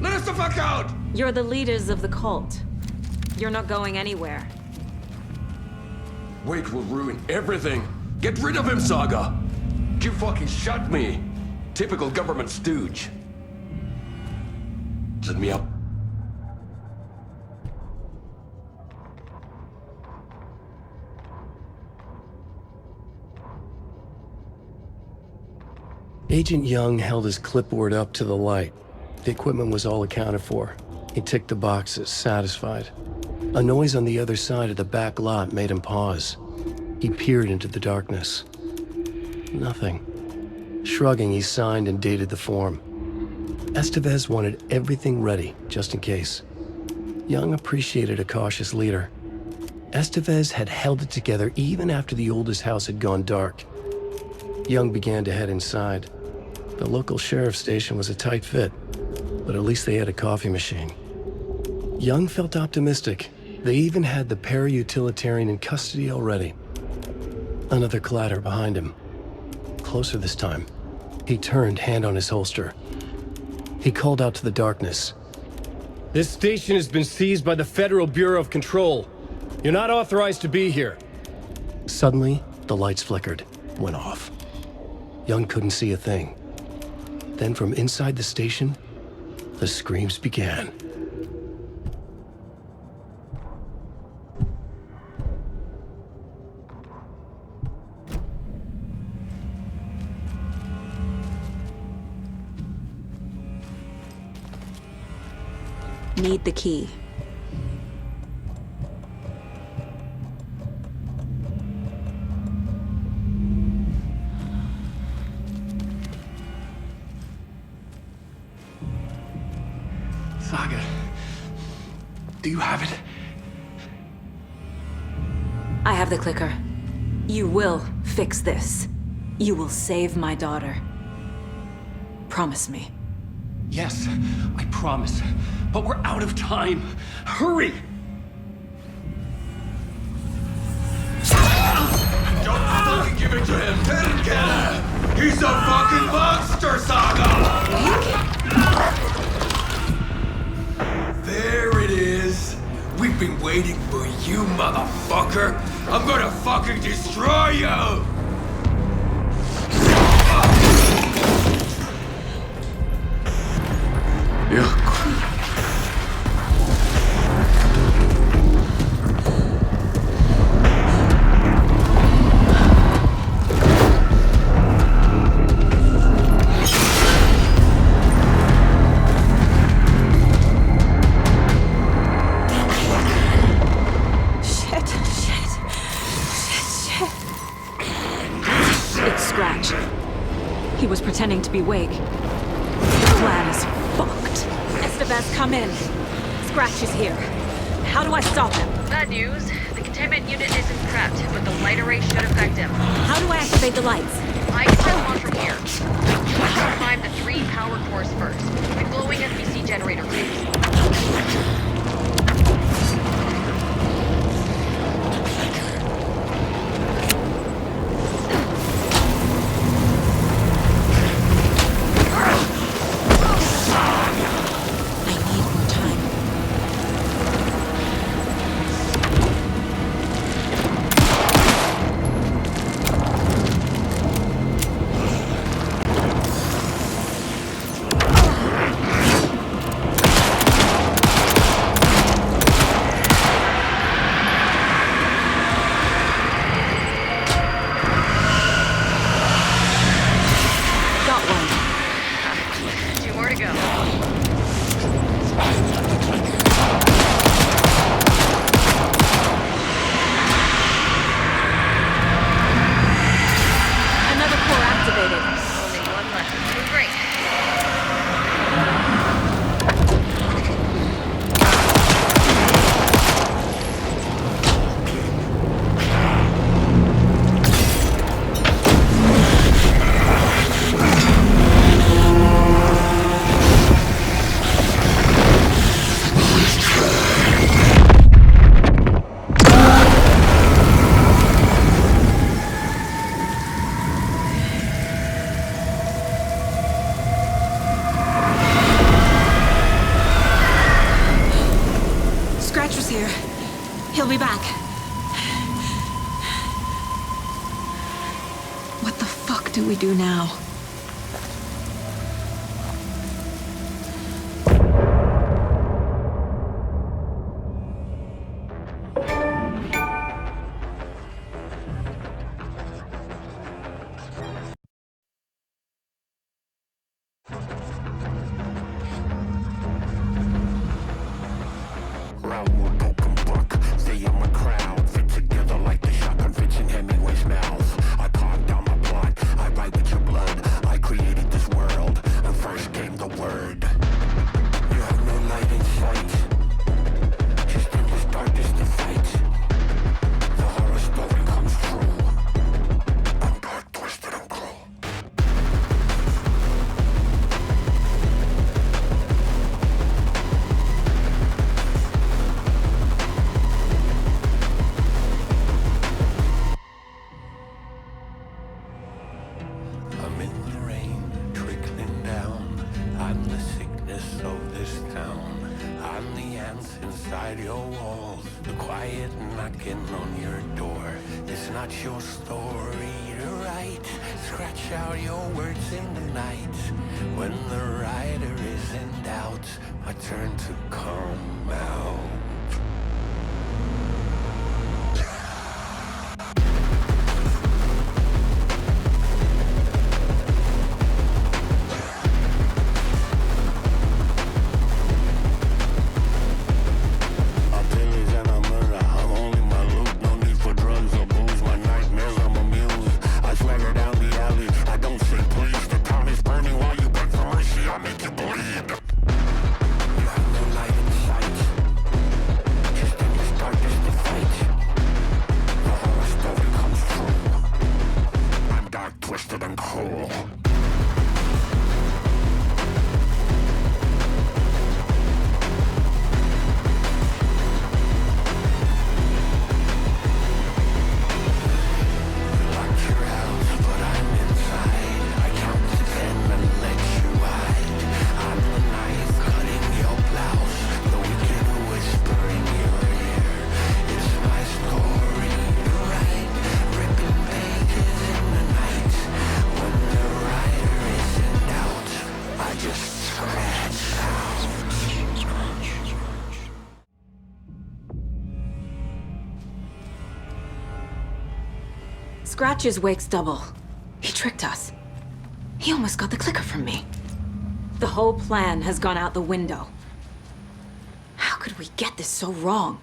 Let us the fuck out! You're the leaders of the cult. You're not going anywhere. Wait will ruin everything. Get rid of him, Saga! You fucking shot me! Typical government stooge. Let me up. Agent Young held his clipboard up to the light. The equipment was all accounted for. He ticked the boxes, satisfied. A noise on the other side of the back lot made him pause. He peered into the darkness. Nothing. Shrugging, he signed and dated the form. Estevez wanted everything ready, just in case. Young appreciated a cautious leader. Estevez had held it together even after the oldest house had gone dark. Young began to head inside. The local sheriff's station was a tight fit, but at least they had a coffee machine. Young felt optimistic. They even had the para-utilitarian in custody already. Another clatter behind him. Closer this time. He turned, hand on his holster. He called out to the darkness. This station has been seized by the Federal Bureau of Control. You're not authorized to be here. Suddenly, the lights flickered, went off. Young couldn't see a thing. Then from inside the station, the screams began. Need the key. Saga, do you have it? I have the clicker. You will fix this. You will save my daughter. Promise me. Yes, I promise. But we're out of time. Hurry! Don't fucking give it to him! Didn't get it! He's a fucking monster, Saga! There it is! We've been waiting for you, motherfucker! I'm gonna fucking destroy you! He was pretending to be awake. The plan is fucked. Estevez, come in. Scratch is here. How do I stop him? Bad news. The containment unit isn't prepped, but the light array should affect him. How do I activate the lights? I can turn them on from here. You have to climb the 3 power cores first. The glowing NPC generator rings. He'll be back. What the fuck do we do now? Just Scratch is Wake's double. He tricked us. He almost got the clicker from me. The whole plan has gone out the window. How could we get this so wrong?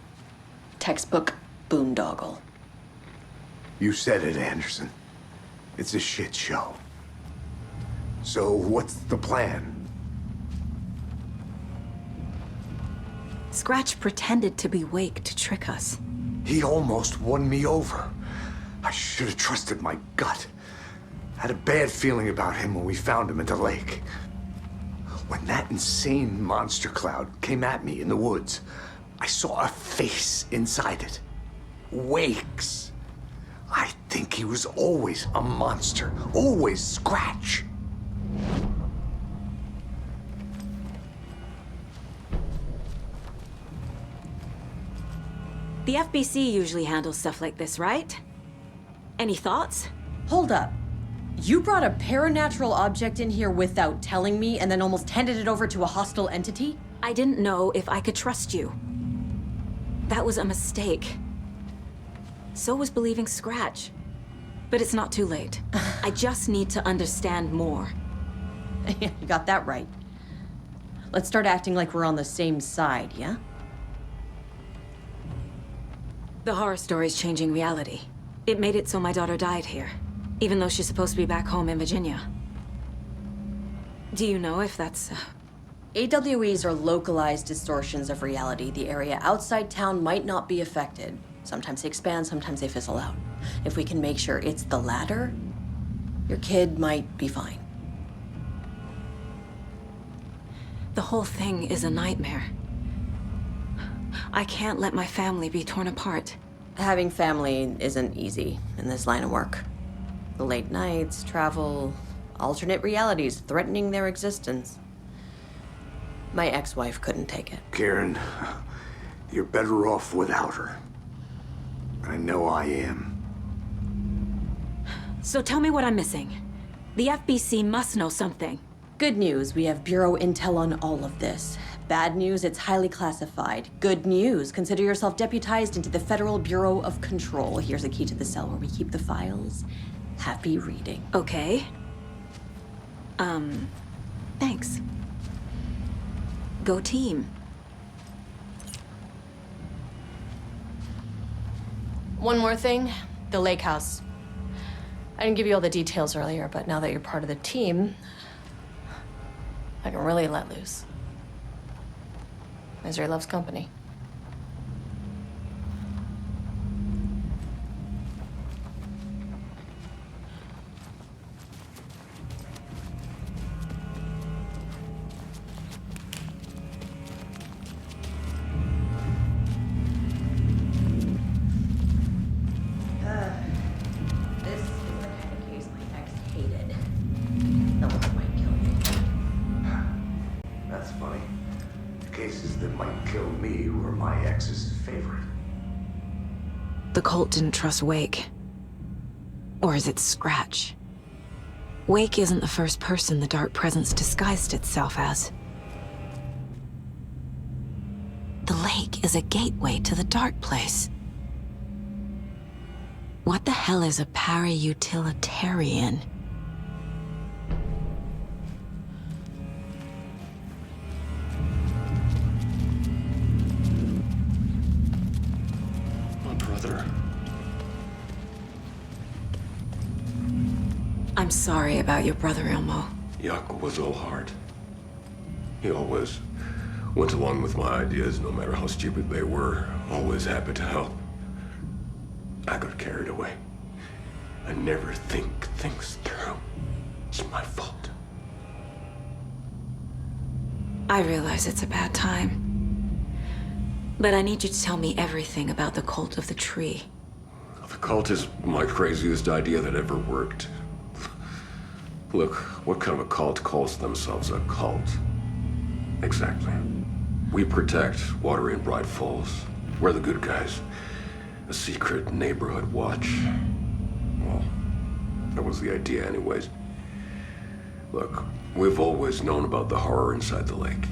Textbook boondoggle. You said it, Anderson. It's a shit show. So what's the plan? Scratch pretended to be Wake to trick us. He almost won me over. I should have trusted my gut. I had a bad feeling about him when we found him at the lake. When that insane monster cloud came at me in the woods, I saw a face inside it. Wake's. I think he was always a monster. Always Scratch. The FBC usually handles stuff like this, right? Any thoughts? Hold up. You brought a paranatural object in here without telling me and then almost handed it over to a hostile entity? I didn't know if I could trust you. That was a mistake. So was believing Scratch. But it's not too late. I just need to understand more. You got that right. Let's start acting like we're on the same side, yeah? The horror story's changing reality. It made it so my daughter died here, even though she's supposed to be back home in Virginia. Do you know if that's... AWEs are localized distortions of reality. The area outside town might not be affected. Sometimes they expand, sometimes they fizzle out. If we can make sure it's the latter, your kid might be fine. The whole thing is a nightmare. I can't let my family be torn apart. Having family isn't easy in this line of work. The late nights, travel, alternate realities threatening their existence. My ex-wife couldn't take it. Karen, you're better off without her. I know I am. So tell me what I'm missing. The FBC must know something. Good news, we have Bureau intel on all of this. Bad news, it's highly classified. Good news, consider yourself deputized into the Federal Bureau of Control. Here's a key to the cell where we keep the files. Happy reading. Okay. Thanks. Go team. One more thing, the lake house. I didn't give you all the details earlier, but now that you're part of the team, I can really let loose. Misery loves company. This is the kind of case my ex hated. Someone might kill me. That's funny. The cases that might kill me were my ex's favorite. The cult didn't trust Wake. Or is it Scratch? Wake isn't the first person the Dark Presence disguised itself as. The lake is a gateway to the Dark Place. What the hell is a para-utilitarian? My brother. I'm sorry about your brother, Elmo. Yaakov was all heart. He always went along with my ideas, no matter how stupid they were. Always happy to help. I got carried away. I never think things through. It's my fault. I realize it's a bad time. But I need you to tell me everything about the Cult of the Tree. The cult is my craziest idea that ever worked. Look, what kind of a cult calls themselves a cult? Exactly. We protect Water in Bright Falls. We're the good guys. A secret neighborhood watch. Well, that was the idea anyways. Look, we've always known about the horror inside the lake.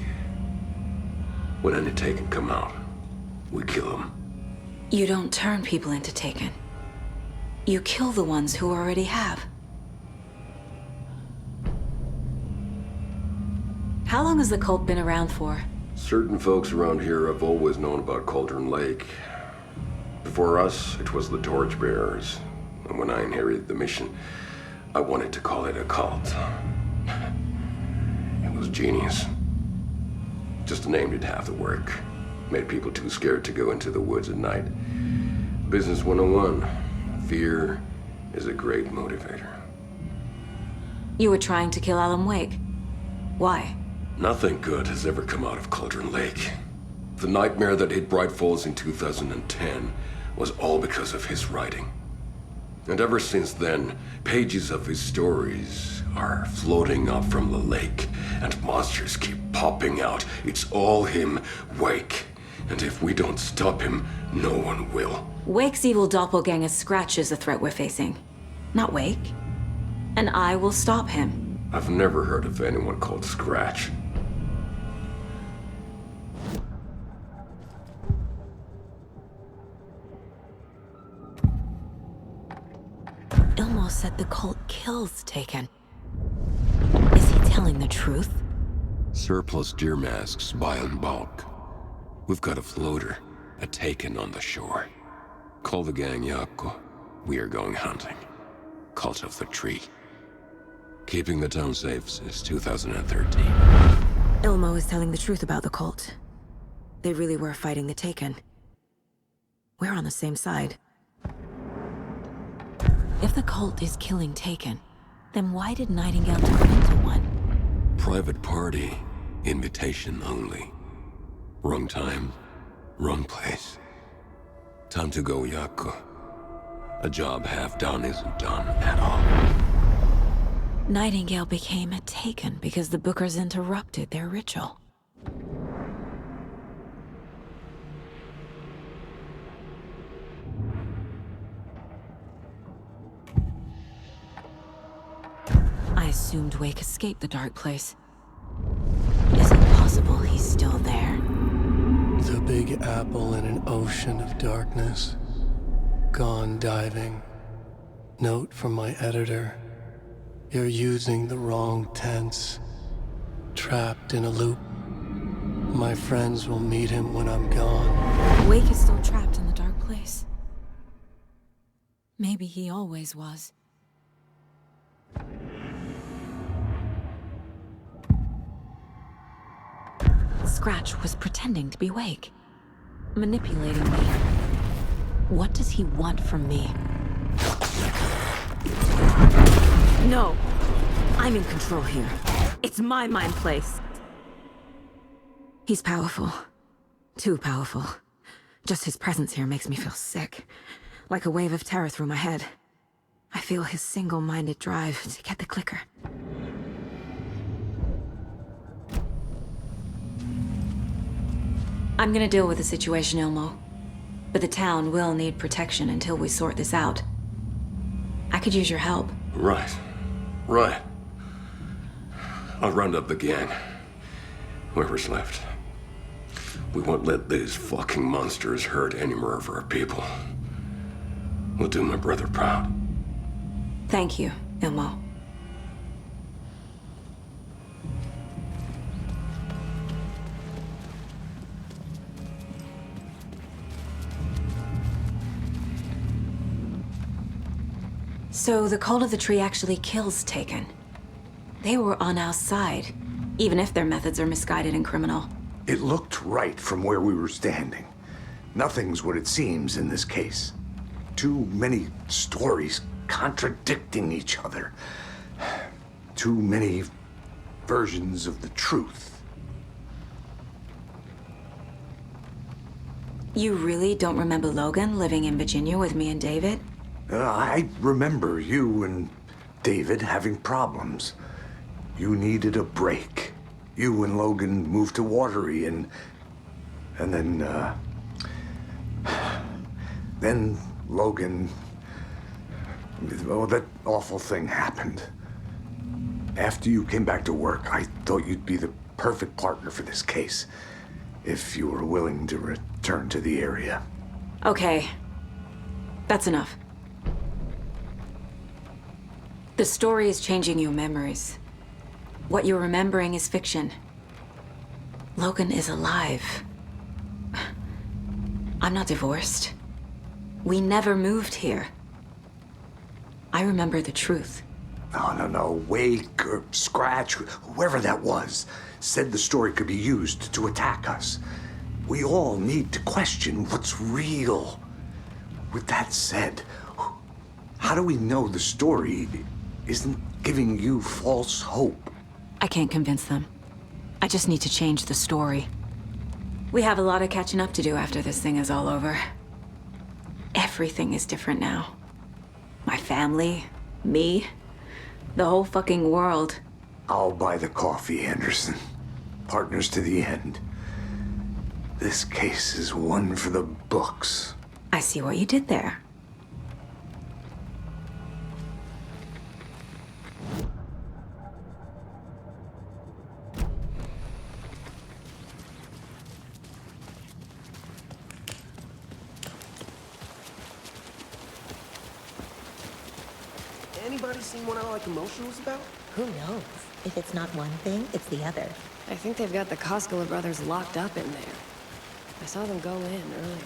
When any Taken come out, we kill them. You don't turn people into Taken. You kill the ones who already have. How long has the cult been around for? Certain folks around here have always known about Cauldron Lake. Before us, it was the Torchbearers. And when I inherited the mission, I wanted to call it a cult. It was genius. Just a name did half the work. Made people too scared to go into the woods at night. Business 101. Fear is a great motivator. You were trying to kill Alan Wake. Why? Nothing good has ever come out of Cauldron Lake. The nightmare that hit Bright Falls in 2010 was all because of his writing. And ever since then, pages of his stories are floating up from the lake, and monsters keep popping out. It's all him, Wake. And if we don't stop him, no one will. Wake's evil doppelganger Scratch is the threat we're facing, not Wake. And I will stop him. I've never heard of anyone called Scratch. Ilmo said the cult kills Taken. Is he telling the truth? Surplus deer masks buy in bulk. We've got a floater, a Taken on the shore. Call the gang Yako. We are going hunting. Cult of the Tree. Keeping the town safe since 2013. Ilmo is telling the truth about the cult. They really were fighting the Taken. We're on the same side. If the cult is killing Taken, then why did Nightingale turn into one? Private party. Invitation only. Wrong time, wrong place. Time to go, Yako. A job half done isn't done at all. Nightingale became a Taken because the Bookers interrupted their ritual. I assumed Wake escaped the dark place. Is it possible he's still there? The Big Apple in an ocean of darkness. Gone diving. Note from my editor. You're using the wrong tense. Trapped in a loop. My friends will meet him when I'm gone. Wake is still trapped in the dark place. Maybe he always was. Scratch was pretending to be Wake. Manipulating me. What does he want from me? No! I'm in control here. It's my mind place. He's powerful. Too powerful. Just his presence here makes me feel sick. Like a wave of terror through my head. I feel his single-minded drive to get the clicker. I'm gonna deal with the situation, Ilmo. But the town will need protection until we sort this out. I could use your help. Right. I'll round up the gang. Whoever's left. We won't let these fucking monsters hurt any more of our people. We'll do my brother proud. Thank you, Ilmo. So the Cult of the Tree actually kills Taken. They were on our side, even if their methods are misguided and criminal. It looked right from where we were standing. Nothing's what it seems in this case. Too many stories contradicting each other. Too many versions of the truth. You really don't remember Logan living in Virginia with me and David? I remember you and David having problems. You needed a break. You and Logan moved to Watery and then Logan, that awful thing happened. After you came back to work, I thought you'd be the perfect partner for this case, if you were willing to return to the area. Okay. That's enough. The story is changing your memories. What you're remembering is fiction. Logan is alive. I'm not divorced. We never moved here. I remember the truth. No. Wake or Scratch, whoever that was, said the story could be used to attack us. We all need to question what's real. With that said, how do we know the story isn't giving you false hope? I can't convince them. I just need to change the story. We have a lot of catching up to do after this thing is all over. Everything is different now. My family, me, the whole fucking world. I'll buy the coffee, Anderson. Partners to the end. This case is one for the books. I see what you did there. Anybody seen what I like emotionals about? Who knows? If it's not one thing, it's the other. I think they've got the Koskela brothers locked up in there. I saw them go in earlier.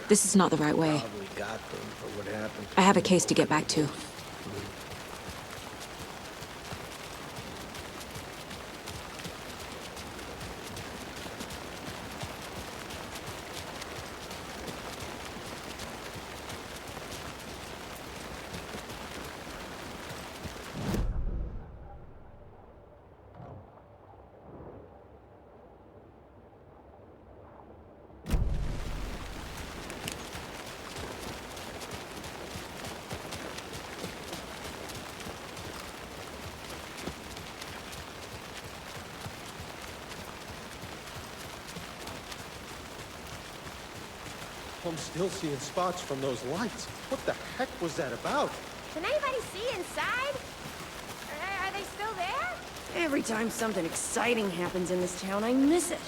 This is not the right way. Probably got them for what happened. I have a case to get back to. I'm still seeing spots from those lights. What the heck was that about? Can anybody see inside? Are they still there? Every time something exciting happens in this town, I miss it.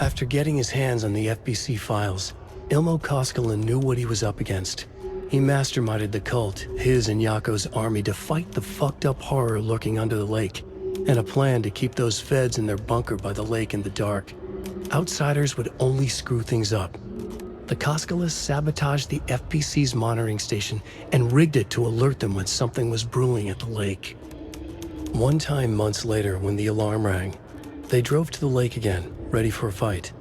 After getting his hands on the FBC files, Ilmo Koskela knew what he was up against. He masterminded the cult, his and Yako's army, to fight the fucked up horror lurking under the lake, and a plan to keep those feds in their bunker by the lake in the dark. Outsiders would only screw things up. The Koskelas sabotaged the FBC's monitoring station and rigged it to alert them when something was brewing at the lake. One time months later, when the alarm rang, they drove to the lake again, ready for a fight.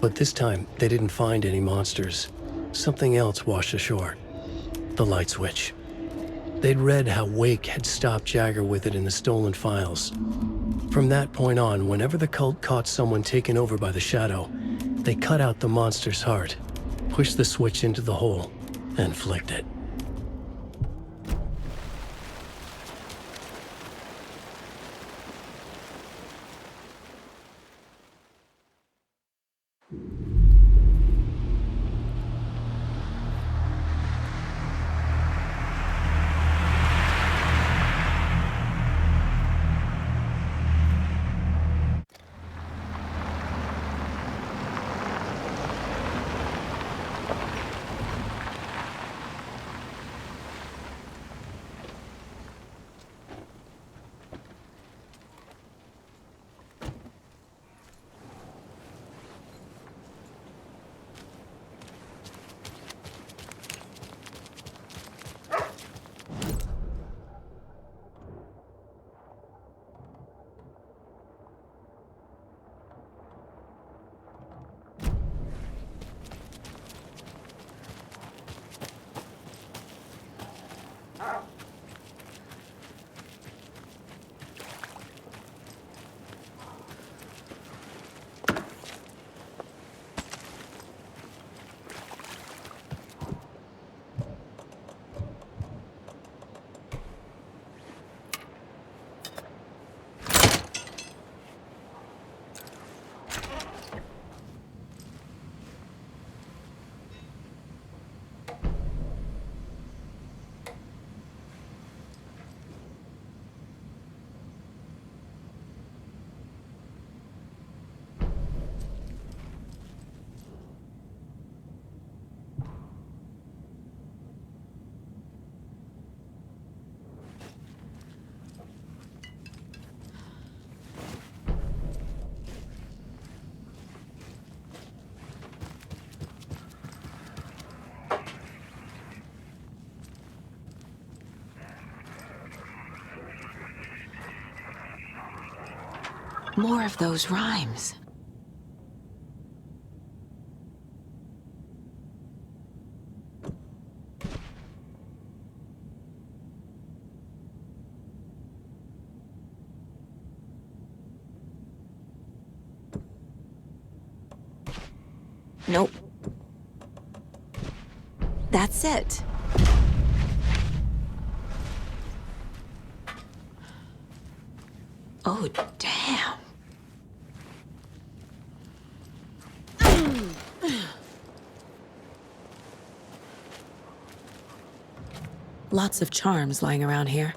But this time, they didn't find any monsters. Something else washed ashore. The light switch. They'd read how Wake had stopped Jagger with it in the stolen files. From that point on, whenever the cult caught someone taken over by the Shadow, they cut out the monster's heart, pushed the switch into the hole, and flicked it. More of those rhymes. Nope. That's it. Oh, damn. Lots of charms lying around here.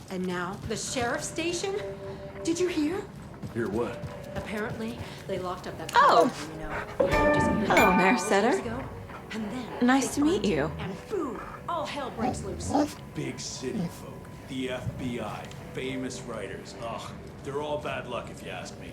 And now, the sheriff's station? Did you hear? Hear what? Apparently, they locked up that Oh! you know. Hello, Mayor Setter. And then Nice to meet you. And boom, all hell breaks loose. Big city folk. The FBI. Famous writers. Ugh, they're all bad luck if you ask me.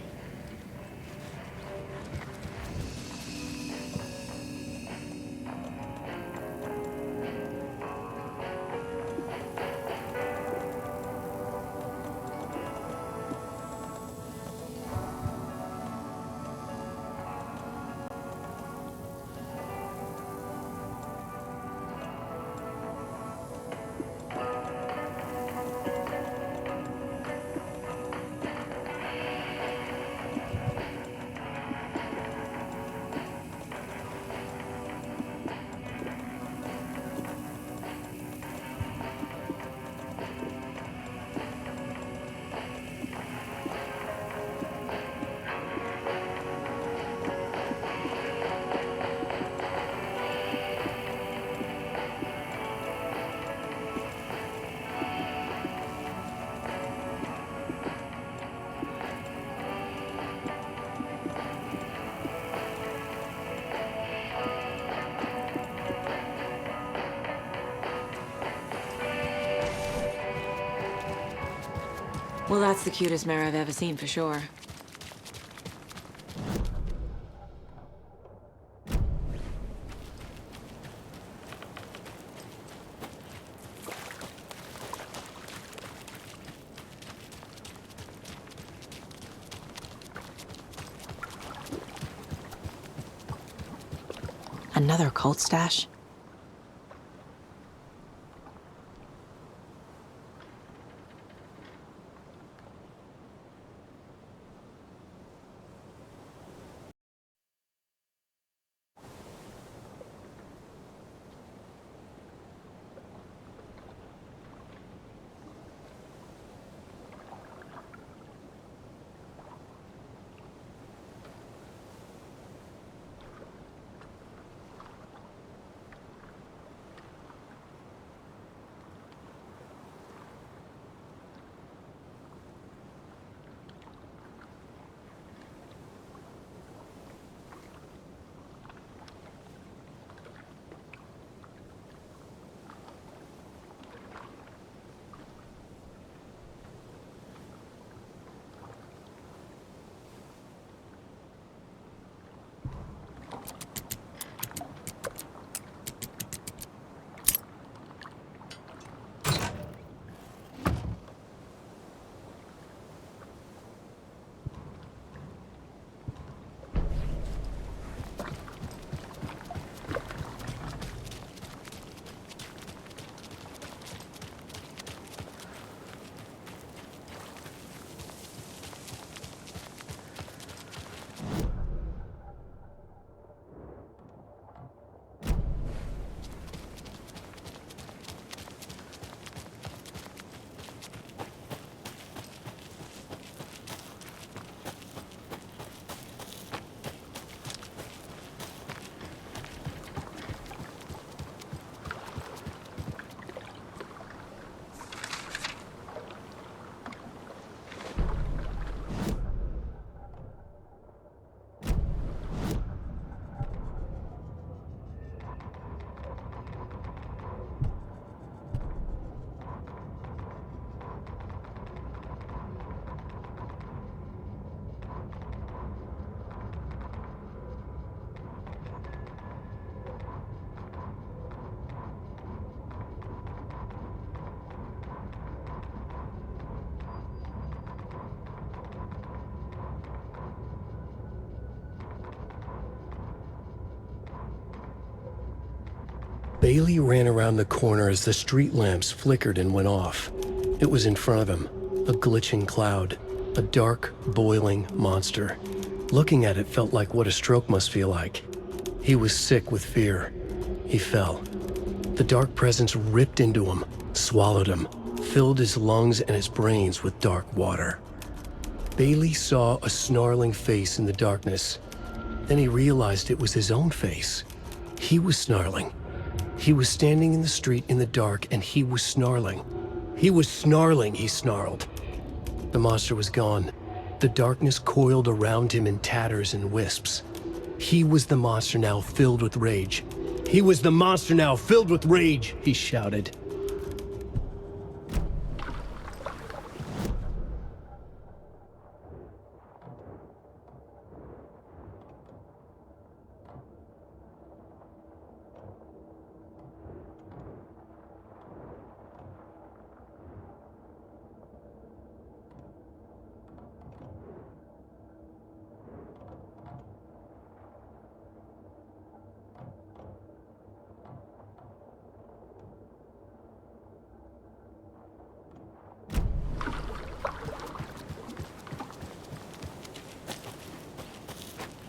Well, that's the cutest mare I've ever seen, for sure. Another cult stash? Bailey ran around the corner as the street lamps flickered and went off. It was in front of him, a glitching cloud, a dark, boiling monster. Looking at it felt like what a stroke must feel like. He was sick with fear. He fell. The dark presence ripped into him, swallowed him, filled his lungs and his brains with dark water. Bailey saw a snarling face in the darkness. Then he realized it was his own face. He was snarling. He was standing in the street in the dark, and he was snarling. He was snarling, he snarled. The monster was gone. The darkness coiled around him in tatters and wisps. He was the monster now filled with rage. He was the monster now filled with rage, he shouted.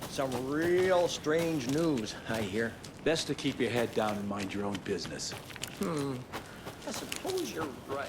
Some real strange news, I hear. Best to keep your head down and mind your own business. I suppose you're right.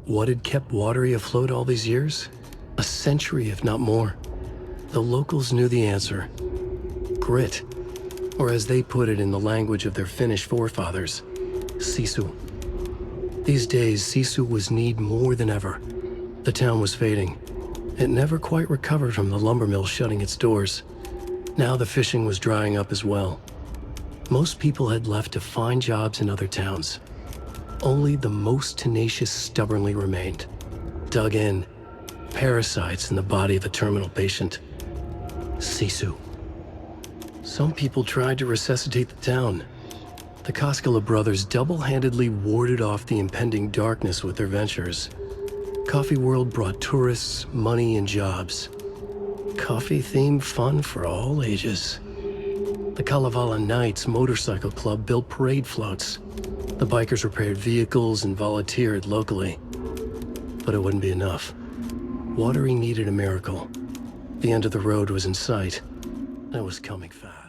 What had kept Watery afloat all these years? A century, if not more. The locals knew the answer. Grit. Or as they put it in the language of their Finnish forefathers, sisu. These days, sisu was needed more than ever. The town was fading. It never quite recovered from the lumber mill shutting its doors. Now the fishing was drying up as well. Most people had left to find jobs in other towns. Only the most tenacious stubbornly remained. Dug in. Parasites in the body of a terminal patient. Sisu. Some people tried to resuscitate the town. The Koskela brothers double-handedly warded off the impending darkness with their ventures. Coffee World brought tourists, money, and jobs. Coffee-themed fun for all ages. The Kalevala Knights Motorcycle Club built parade floats. The bikers repaired vehicles and volunteered locally. But it wouldn't be enough. Watery needed a miracle. The end of the road was in sight. It was coming fast.